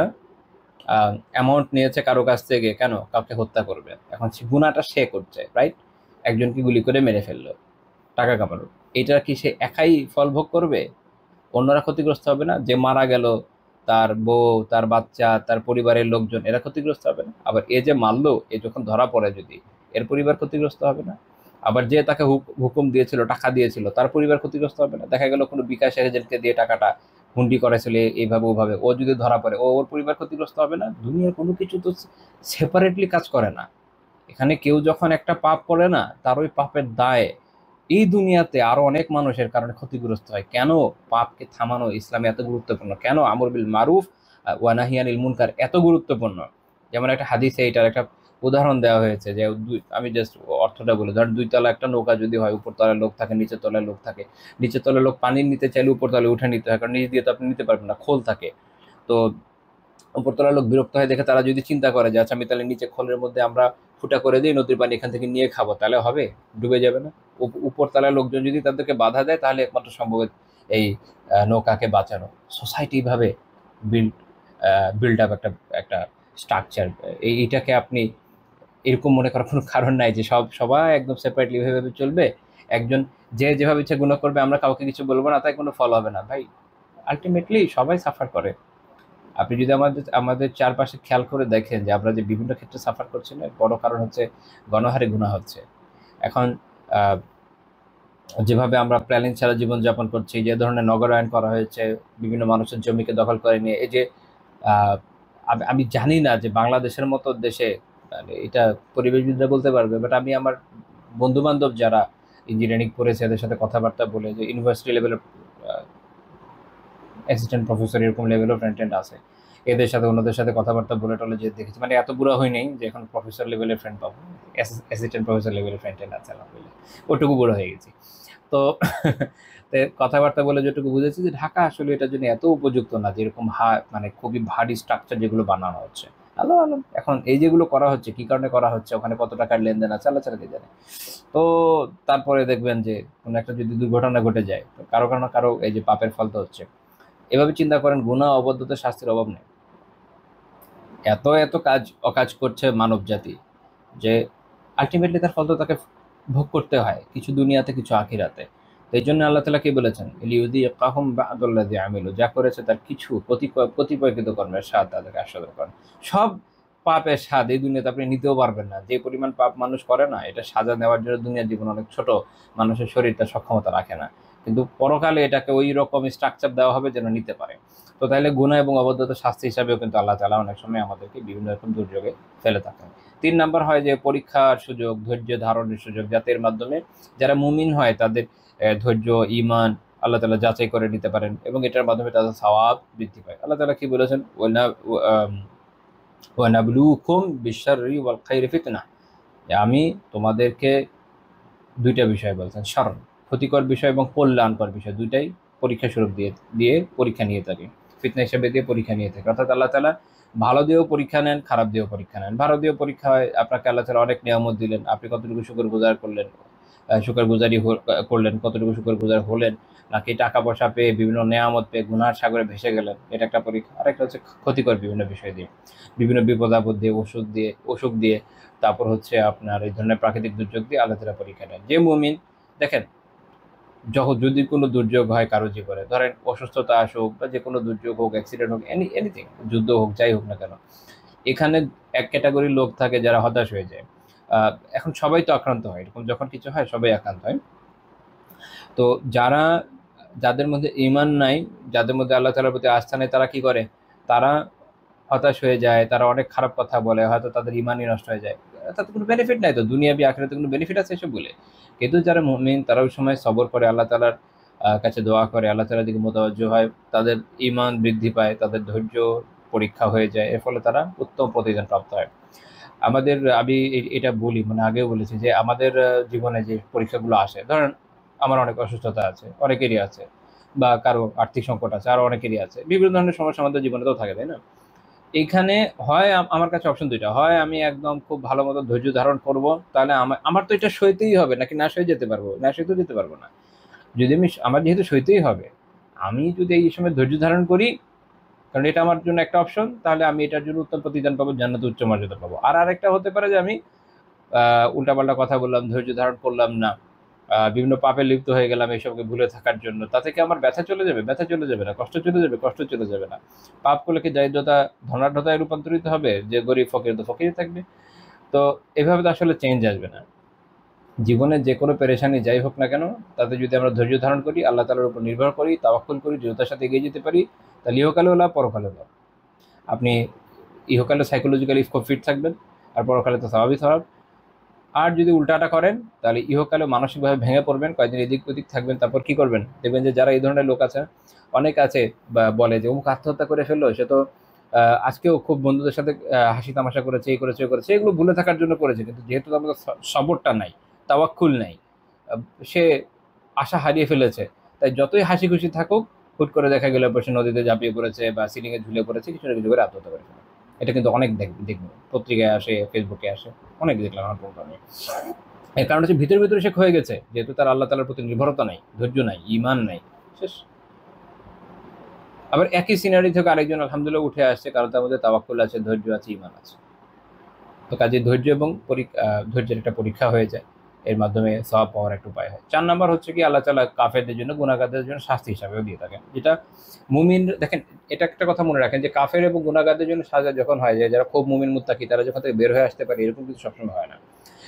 B: অ্যামাউন্ট নিয়েছে কারো কাছ থেকে, কেন? কাউকে হত্যা করবে। এখন গুনাহটা সে করছে, রাইট? একজনকে গুলি করে মেরে ফেললো টাকা কামানো। এটা কি সে একাই ফল ভোগ করবে? অন্যরা ক্ষতিগ্রস্ত হবে না? যে মারা গেল, তার বউ, তার বাচ্চা, তার পরিবারের লোকজন, এরা ক্ষতিগ্রস্ত হবে না? আবার এ যে মারলো, এ যখন ধরা পড়ে যদি, এর পরিবার ক্ষতিগ্রস্ত হবে না? আবার যে তাকে হুকুম দিয়েছিল, টাকা দিয়েছিল, তার পরিবার ক্ষতিগ্রস্ত হবে না? দেখা গেল কোনো বিকাশ এজেন্টকে দিয়ে টাকাটা হুন্ডি করেছিল এইভাবে ওভাবে, ও যদি ধরা পড়ে, ওর পরিবার ক্ষতিগ্রস্ত হবে না? দুনিয়ার কোনো কিছু তো সেপারেটলি কাজ করে না। এখানে কেউ যখন একটা পাপ করে না, তার ওই পাপের দায় এই দুনিয়াতে আরো অনেক মানুষের কারণে ক্ষতিগ্রস্ত হয়। কেন পাপকে থামানো ইসলামে এত গুরুত্বপূর্ণ? কেন আমর বিল মারুফ ওয়া নাহি আনিল মুনকার এত গুরুত্বপূর্ণ? যেমন একটা হাদিসে এটার একটা উদাহরণ দেওয়া হয়েছে যে আমি জাস্ট অর্থটা বলি, ধর দুই তলা একটা নৌকা যদি হয়, উপর তলায় লোক থাকে, নিচের তলায় লোক থাকে। নিচের তলায় লোক পানি নিতে চাইলে উপর তলায় উঠে নিতে হয়, কারণ নিচ দিয়ে তো আপনি নিতে পারবেন না, খোল থাকে। তো উপরতলার লোক বিরক্ত হয়ে দেখে তারা যদি চিন্তা করে যে আচ্ছা, আমি তাহলে নিচে খোলের মধ্যে আমরা ফুটা করে দিই, নদীর পানি এখান থেকে নিয়ে খাবো, তাহলে হবে? ডুবে যাবে না? উপরতলার লোকজন যদি তাদেরকে বাধা দেয়, তাহলে একমাত্র সম্ভব এই নৌকাকে বাঁচানো। সোসাইটি ভাবে বিল্ড বিল্ড আপ একটা একটা স্ট্রাকচার। এইটাকে আপনি এরকম মনে করার কোনো কারণ নাই যে সবাই একদম সেপারেটলি ভেবে চলবে। একজন যে যেভাবে ইচ্ছা গুনাহ করবে, আমরা কাউকে কিছু বলবো না, তাই কোনো ফল হবে না। ভাই, আলটিমেটলি সবাই সাফার করে। আপনি যদি আমাদের আমাদের চারপাশে খেয়াল করে দেখেন যে আমরা যে বিভিন্ন ক্ষেত্রে সাফার করছি না, বড় কারণ হচ্ছে গণহারে গুনাহ হচ্ছে। এখন আহ, যেভাবে আমরা প্ল্যানিং ছাড়া জীবনযাপন করছি, যে ধরনের নগরায়ন করা হয়েছে, বিভিন্ন মানুষের জমিকে দখল করে নিয়ে, এই যে আহ, আমি জানি না যে বাংলাদেশের মতো দেশে, মানে এটা পরিবেশবিদরা বলতে পারবে, বাট আমি আমার বন্ধু বান্ধব যারা ইঞ্জিনিয়ারিং পড়েছে এদের সাথে কথাবার্তা বলে, যে ইউনিভার্সিটি লেভেলের অ্যাসিস্ট্যান্ট প্রফেসর এরকম লেভেলও ফ্রেন্ড আছে, এদের সাথে অন্যদের সাথে কথাবার্তা বলে টলে যে দেখেছি, মানে এত বুড়া হয় নাই যে এখন প্রফেসর লেভেলের ফ্রেন্ড পাবো। অ্যাসিস্ট্যান্ট প্রফেসর লেভেলের ফ্রেন্ড আছে আলহামদুলিল্লাহ, ওটুকু বুড়ো হয়ে গেছি। তো তো কথাবার্তা বলে যেটুকু বুঝেছি যে ঢাকা আসলে এটার জন্য এত উপযুক্ত না, যেরকম মানে খুবই ভারী স্ট্রাকচার যেগুলো বানানো হচ্ছে। আলো আলো এখন এই যেগুলো করা হচ্ছে কি কারণে করা হচ্ছে, ওখানে কত টাকার লেনদেন আছে আল্লাহ ছাড়া কে জানে। তো তারপরে দেখবেন যে কোনো একটা যদি দুর্ঘটনা ঘটে যায়, তো কারো কারো না কারো এই যে পাপের ফল তো হচ্ছে। এভাবে চিন্তা করেন, গুনাহ অবদ্ধতা শাস্তির অভাব নেই। এত এত কাজ অকাজ করছে মানব জাতি, যে আলটিমেটলি তার ফল তো তাকে ভোগ করতে হয়, কিছু দুনিয়াতে কিছু আখিরাতে। তো এই জন্য আল্লাহ তালা কি বলেছেন, লিউদি কাহুম বাদুল্লাদি আমিলু, যা করেছে তার কিছু কতিপয়কৃত কর্মের স্বাদ তাদেরকে আস্বাদন করেন। সব পাপের স্বাদ এই দুনিয়াতে আপনি নিতেও পারবেন না। যে পরিমাণ পাপ মানুষ করে না, এটা সাজা নেওয়ার জন্য দুনিয়ার জীবন অনেক ছোট, মানুষের শরীর তার সক্ষমতা রাখে না। কিন্তু পরকালে এটাকে ওই রকম স্ট্রাকচার দেওয়া হবে যেন নিতে পারে। তো তাইলে গুনাহ এবং অবদ্ধতা শাস্তি হিসাবেও কিন্তু আল্লাহ তাআলা অনেক সময় আমাদেরকে বিভিন্ন রকম দুর্যোগে ফেলে থাকেন। ৩ নাম্বার হয় যে পরীক্ষার সুযোগ, ধৈর্য ধারণের সুযোগ, যাতে এর মাধ্যমে যারা মুমিন হয় তাদের ধৈর্য, ঈমান আল্লাহ তাআলা যাচাই করে নিতে পারেন এবং এটার মাধ্যমে তাদের সওয়াব বৃদ্ধি পায়। আল্লাহ তাআলা কি বলেছেন, ওয়ানাবলুকুম বিশ-শাররি ওয়াল খাইরি ফিতনা, যে আমি তোমাদেরকে দুইটা বিষয় বলছেন, শারর ক্ষতিকর বিষয় এবং কল্যাণকর বিষয়, দুইটাই পরীক্ষা স্বরূপ দিয়ে দিয়ে পরীক্ষা নিয়ে থাকি, ফিতনা হিসেবে দিয়ে পরীক্ষা নিয়ে থাকি। অর্থাৎ আল্লাহ তাআলা ভালো দিয়েও পরীক্ষা নেন, খারাপ দিয়েও পরীক্ষা নেন। ভালো দিয়েও পরীক্ষা হয়, আপনাকে আল্লাহ তাআলা অনেক নিয়ামত দিলেন, আপনি কতটুকু শুকরগুজার করলেন, শুকরগুজারি করলেন, কতটুকু শুকরগুজার হলেন, নাকি টাকা পয়সা পেয়ে বিভিন্ন নিয়ামত পেয়ে গুনার সাগরে ভেসে গেলেন, এটা একটা পরীক্ষা। আরেকটা হচ্ছে ক্ষতিকর বিভিন্ন বিষয় দিয়ে, বিভিন্ন বিপদ আপদ দিয়ে, অসুখ দিয়ে, তারপর হচ্ছে আপনার এই ধরনের প্রাকৃতিক দুর্যোগ দিয়ে আল্লাহ তাআলা পরীক্ষা নেন। যে মুমিন, দেখেন, যখন যদি কোনো দুর্যোগ হয় কারো জীবনে, ধরেন অসুস্থতা আসুক বা যে কোনো দুর্যোগ হোক, অ্যাক্সিডেন্ট হোক, এনিথিং, যুদ্ধ হোক, যাই হোক না কেন, এখানে এক ক্যাটাগরির লোক থাকে যারা হতাশ হয়ে যায়। এখন সবাই তো আক্রান্ত হয়, এরকম যখন কিছু হয় সবাই আক্রান্ত হয়। তো যাদের মধ্যে ঈমান নাই, যাদের মধ্যে আল্লাহ তাআলার প্রতি আস্থা নেই, তারা কি করে, তারা হতাশ হয়ে যায়, তারা অনেক খারাপ কথা বলে, হয়তো তাদের ঈমানই নষ্ট হয়ে যায়। তাতে কোনো বেনিফিট নাই তো, দুনিয়াবি আখিরাতে কোনো বেনিফিট আছে এসব বলে? কিন্তু যারা মুমিন, তারা ওই সময় সবর করে, আল্লাহ তাআলার কাছে দোয়া করে, আল্লাহ তাআলার দিকে মোতাওয়াজ্জহ হয়, তাদের ঈমান বৃদ্ধি পায়, তাদের ধৈর্য পরীক্ষা হয়ে যায়, এর ফলে তারা উত্তম প্রতিদান প্রাপ্ত হয়। আমি এটা বলি, মানে আগেও বলেছি যে আমাদের জীবনে যে পরীক্ষাগুলো আসে, ধরেন আমার অনেক অসুস্থতা আছে, অনেকেরই আছে, বা কারো আর্থিক সংকট আছে, আরো অনেকেরই আছে, বিভিন্ন ধরনের সমস্যা আমাদের জীবনেও থাকে, তাই না? এইখানে হয় আমার কাছে অপশন দুইটা, হয় আমি একদম খুব ভালো মতো ধৈর্য ধারণ করব, তাহলে আমার আমার তো এটা সইতেই হবে, নাকি না সয়ে যেতে পারবো, না সইতেও যেতে পারবো না। যদি আমার যেহেতু সইতেই হবে, আমি যদি এই সময় ধৈর্য ধারণ করি, কারণ এটা আমার জন্য একটা অপশন, তাহলে আমি এটার জন্য উত্তম প্রতিদান পাবো, জান্নাতে উচ্চ মর্যাদা পাবো। আর আরেকটা হতে পারে যে আমি উল্টাপাল্টা কথা বললাম, ধৈর্য ধারণ করলাম না, বিভিন্ন পাপে লিপ্ত হয়ে গেলাম এইসবকে ভুলে থাকার জন্য, তাতে কি আমার ব্যথা চলে যাবে? ব্যথা চলে যাবে না। কষ্ট চলে যাবে? কষ্ট চলে যাবে না। পাপ করলে কি দারিদ্রতা ধনাঢ্যতায় রূপান্তরিত হবে, যে গরিব ফকির তো ফকিরই থাকবে? তো এভাবে তো আসলে চেঞ্জ আসবে না। জীবনে যে কোনো পেরেশানি যাই হোক না কেন, তাতে যদি আমরা ধৈর্য ধারণ করি, আল্লাহ তাআলার উপর নির্ভর করি, তাওয়াক্কুল করি, দৃঢ়তার সাথে এগিয়ে যেতে পারি, তাহলে ইহকালেও লাভ, পরকালেও লাভ। আপনি ইহকালে সাইকোলজিক্যালি খুব ফিট থাকবেন, আর পরকালে তো স্বাভাবিক স্বভাব। আর যদি উল্টাটা করেন, তাহলে ইহকালে মানসিকভাবে ভেঙে পড়বেন, কয়েকদিন এদিক ওদিক থাকবেন, তারপর কি করবেন, দেখবেন যে যারা এই ধরনের লোক আছে, অনেক আছে, বা বলে যে অমুক আত্মহত্যা করে ফেললো, সে তো আজকেও খুব বন্ধুদের সাথে হাসি তামাশা করেছে, এই করেছে, ওই করেছে, এগুলো ভুলে থাকার জন্য করেছে। কিন্তু যেহেতু আমাদের সবরটা নাই, তাওয়াক্কুল নাই, সে আশা হারিয়ে ফেলেছে, তাই যতই হাসি খুশি থাকুক, হুট করে দেখা গেলে সে নদীতে ঝাঁপিয়ে পড়েছে বা সিলিংয়ে ঝুলে পড়েছে, কিছু না কিছু করে আত্মহত্যা করে ফেলে। এটা কিন্তু অনেক দেখবেন, পত্রিকায় আসে, ফেসবুকে আসে, অনেক দেখলাম আমার প্রোগ্রামে। এর কারণ হচ্ছে ভিতরে ভিতরে সে ক্ষয়ে গেছে, যেহেতু তার আল্লাহ তাআলার প্রতি নির্ভরতা নাই, ধৈর্য নাই, ঈমান নাই, শেষ। আবার একই সিনারি থেকে আরেকজন আলহামদুলিল্লাহ উঠে আসছে, কারণ তার মধ্যে তাওয়াক্কুল আছে, ধৈর্য আছে, ঈমান আছে। তো কাজে ধৈর্য এবং ধৈর্যের একটা পরীক্ষা হয়ে যায়, এর মাধ্যমে সওয়াব পাওয়ার একটা উপায় হয়। ৪ নাম্বার হচ্ছে কি, আল্লাহ তাআলা কাফেরদের জন্য, গুনাহগারদের জন্য শাস্তি হিসাবেও দিয়ে থাকেন, যেটা মুমিন, দেখেন এটা একটা কথা মনে রাখেন, যে কাফের এবং গুনাহগারদের জন্য সাজা যখন হয়, যে যারা খুব মুমিন মুত্তাকি, তারা যখন থেকে বের হয়ে আসতে পারে, এরকম কিন্তু সবসময় হয় না।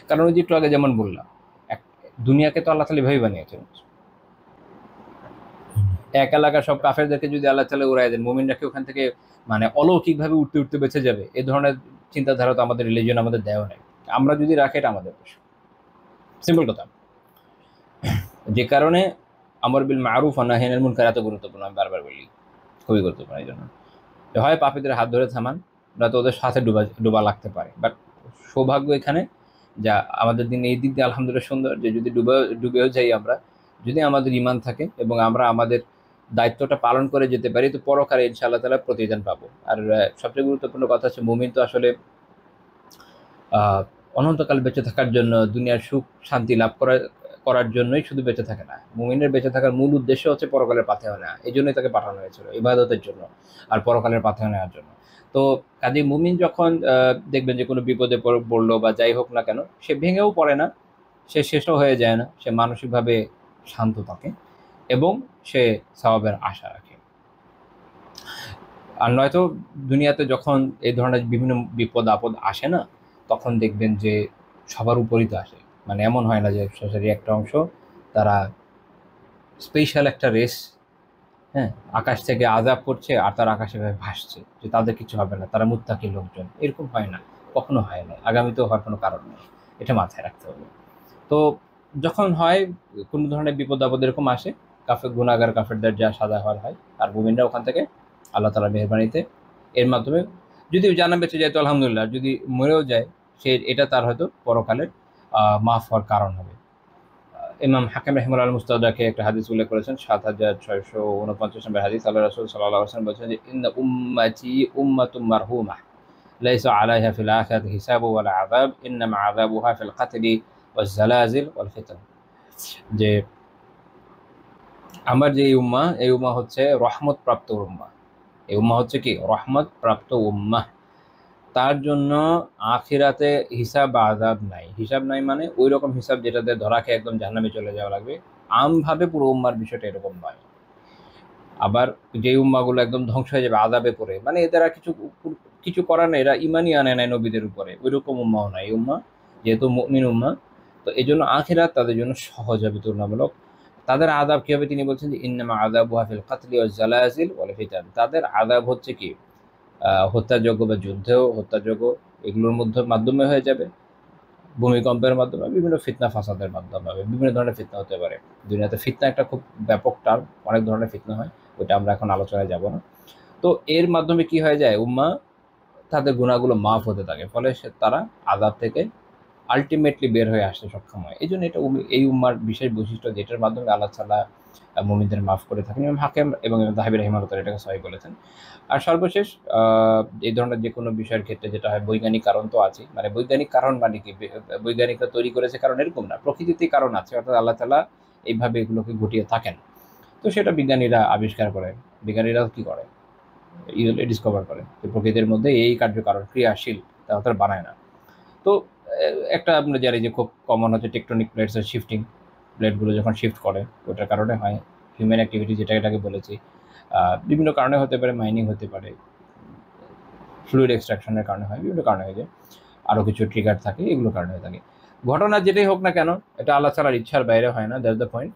B: কারণ ওই যে একটু আগে যেমন বললাম, দুনিয়াকে তো আল্লাহ তাআলা এভাবেই বানিয়েছেন, এক এলাকার সব কাফেরদেরকে যদি আল্লাহ তাআলা উড়াই দেন, মুমিনরা কি ওখান থেকে মানে অলৌকিকভাবে উঠতে উঠতে বেঁচে যাবে? এ ধরনের চিন্তাধারা তো আমাদের রিলিজিয়ন আমাদের দেওয়া নেই। আমরা যদি রাখি, এটা আমাদের দোষ। সিম্পল কথা। যে কারণে আমর বিল মারুফ ওয়া নাহি আনিল মুনকার এত গুরুত্বপূর্ণ, আমি বারবার বলি, খুবই গুরুত্বপূর্ণ। এই জন্য হয় পাপীদের হাত ধরে থামান, নয়তো ওদের সাথে ডোবা লাগতে পারে। বাট সৌভাগ্য এখানে, যা আমাদের দিন এই দিক দিয়ে আলহামদুলিল্লাহ সুন্দর, যে যদি ডুবেও যাই আমরা, যদি আমাদের ঈমান থাকে এবং আমরা আমাদের দায়িত্বটা পালন করে যেতে পারি, তো পরকালে ইনশাআল্লাহ তাআলা প্রতিদান পাবো। আর সবচেয়ে গুরুত্বপূর্ণ কথা হচ্ছে, মুমিন তো আসলে অনন্তকাল বেঁচে থাকার জন্য, দুনিয়ার সুখ শান্তি লাভ করার জন্যই শুধু বেঁচে থাকে না। মুমিনের বেঁচে থাকার মূল উদ্দেশ্য হচ্ছে পরকালের পাথেয় নেওয়া। এই জন্যই তাকে পাঠানো হয়েছিল, ইবাদতের জন্য আর পরকালের পাথেয় নেওয়ার জন্য। তো কাজে মুমিন যখন দেখবেন যে কোনো বিপদে পড়লো বা যাই হোক না কেন, সে ভেঙেও পড়ে না, সে শেষও হয়ে যায় না, সে মানসিকভাবে শান্ত থাকে এবং সে সওয়াবের আশা রাখে। আর নয়তো দুনিয়াতে যখন এই ধরনের বিভিন্ন বিপদ আপদ আসে না, তখন দেখবেন যে সবার উপরই তো আসে। মানে এমন হয় না যে সোসাইটির একটা অংশ তারা স্পেশাল একটা রেস, হ্যাঁ, আকাশ থেকে আযাব করছে আর তারা আকাশে ভাসছে, যে তাদের কিছু হবে না, তারা মুত্তাকি লোকজন। এরকম হয় না, কখনো হয় না, আগামীতেও হওয়ার কোনো কারণ নেই। এটা মাথায় রাখতে হবে। তো যখন হয় কোনো ধরনের বিপদ আপদ এরকম আসে, গুনাহগার কাফেরদের যা সাজা হওয়ার হয়, আর মুমিনরা ওখান থেকে আল্লাহ তাআলার মেহেরবানিতে এর মাধ্যমে যদি জানা বেঁচে যায় তো আলহামদুলিল্লাহ, যদি মরেও যায় সে এটা তার হয়তো পরকালের মাফ হওয়ার কারণ হবে। ইমাম হাকিম রাহিমাহুল্লাহ মুস্তাদরাকে একটা হাদিস উল্লেখ করেছেন, ৭৬৪৯ নম্বর হাদিস। আল্লাহ রাসূল সাল্লাল্লাহু আলাইহি ওয়াসাল্লাম বলেছেন যে, ইন্না উম্মতি উম্মাতুম মারহুমা লাইসা আলাইহা ফিল আখিরাতি হিসাবু ওয়ালা আযাব, ইন্নামা আযাবুহা ফিল কাতলি ওয়াজ জালাজিল ওয়াল ফিতান। যে আমার যে এই উম্মাহ হচ্ছে রহমত প্রাপ্ত উম্মাহ। এই উম্মাহ হচ্ছে কি? রহমত প্রাপ্ত উম্মাহ। তার জন্য আখিরাতে হিসাব বা আযাব নাই। হিসাব নাই মানে ওই রকম হিসাব যেটাতে ধরা খেয়ে একদম জাহান্নামে চলে যাওয়া লাগবে। আমভাবে পুরো উম্মার বিষয়টা এরকম নয়। আবার যে উম্মাগুলো একদম ধ্বংস হয়ে যাবে আযাবে পড়ে, মানে এদের আর কিছু করার নেই, এরা ঈমানই আনে নাই নবীদের উপরে, ওইরকম উম্মাও নাই। এই উম্মাহ যেহেতু মুমিন উম্মাহ, তো এজন্য আখিরাত তাদের জন্য সহজ হবে, তুলনামূলক। তাদের আযাব কি হবে? তিনি বলছেন যে, ইন্নামা আযাবুহা ফিল কাতলি ওয়াজ জালাজিল ওয়াল ফিতান। তাদের আযাব হচ্ছে কি? হত্যাযোগ্য বা যুদ্ধেও হত্যাযোগ্য, এগুলোর মাধ্যমে হয়ে যাবে, ভূমিকম্পের মাধ্যমে, বিভিন্ন ফিতনা ফাসাদের মাধ্যমে হবে। বিভিন্ন ধরনের ফিতনা হতে পারে দুনিয়াতে। ফিতনা একটা খুব ব্যাপক টার্ম, অনেক ধরনের ফিতনা হয়, ওইটা আমরা এখন আলোচনায় যাব না। তো এর মাধ্যমে কি হয়ে যায়? উম্মাহ তাদের গুনাহগুলো মাফ হতে থাকে, ফলে তারা আযাব থেকে আলটিমেটলি বের হয়ে আসতে সক্ষম হয়। এই জন্য এটা এই উম্মার বিশেষ বৈশিষ্ট্য, যেটার মাধ্যমে আল্লাহ তাআলা মুমিনদের মাফ করে থাকেন। ইমাম হাকিম এবং ইমাম যাহাবী রাহিমাহুল্লাহ তাআলা এটাকে সহিহ বলেছেন। আর সর্বশেষ এই ধরনের যে কোনো বিষয়ের ক্ষেত্রে যেটা হয়, বৈজ্ঞানিক কারণ তো আছে। মানে বৈজ্ঞানিক কারণ মানে কি? বৈজ্ঞানিকরা তৈরি করেছে কারণ এরকম না, প্রকৃতিতেই কারণ আছে, অর্থাৎ আল্লাহ তাআলা এইভাবে এগুলোকে ঘটিয়ে থাকেন। তো সেটা বিজ্ঞানীরা আবিষ্কার করে। বিজ্ঞানীরা কি করে? ডিসকভার করে যে প্রকৃতির মধ্যে এই কার্যকারণ ক্রিয়াশীল, তারা বানায় না। তো একটা আমরা জানি যে খুব কমন হচ্ছে টেকটনিক প্লেটসের শিফটিং। প্লেটগুলো যখন শিফট করে, ওটার কারণে হয়। হিউম্যান অ্যাক্টিভিটি এটাকে বলেছি, বিভিন্ন কারণে হতে পারে, মাইনিং হতে পারে, ফ্লুইড এক্সট্রাকশনের কারণে হয়, বিভিন্ন কারণে হয়ে যায়, আরও কিছু ট্রিগার থাকে, এগুলোর কারণে হয়ে থাকে। ঘটনা যেটাই হোক না কেন, এটা আল্লাহ তাআলার ইচ্ছার বাইরে হয় না, দ্যাটস দ্য পয়েন্ট।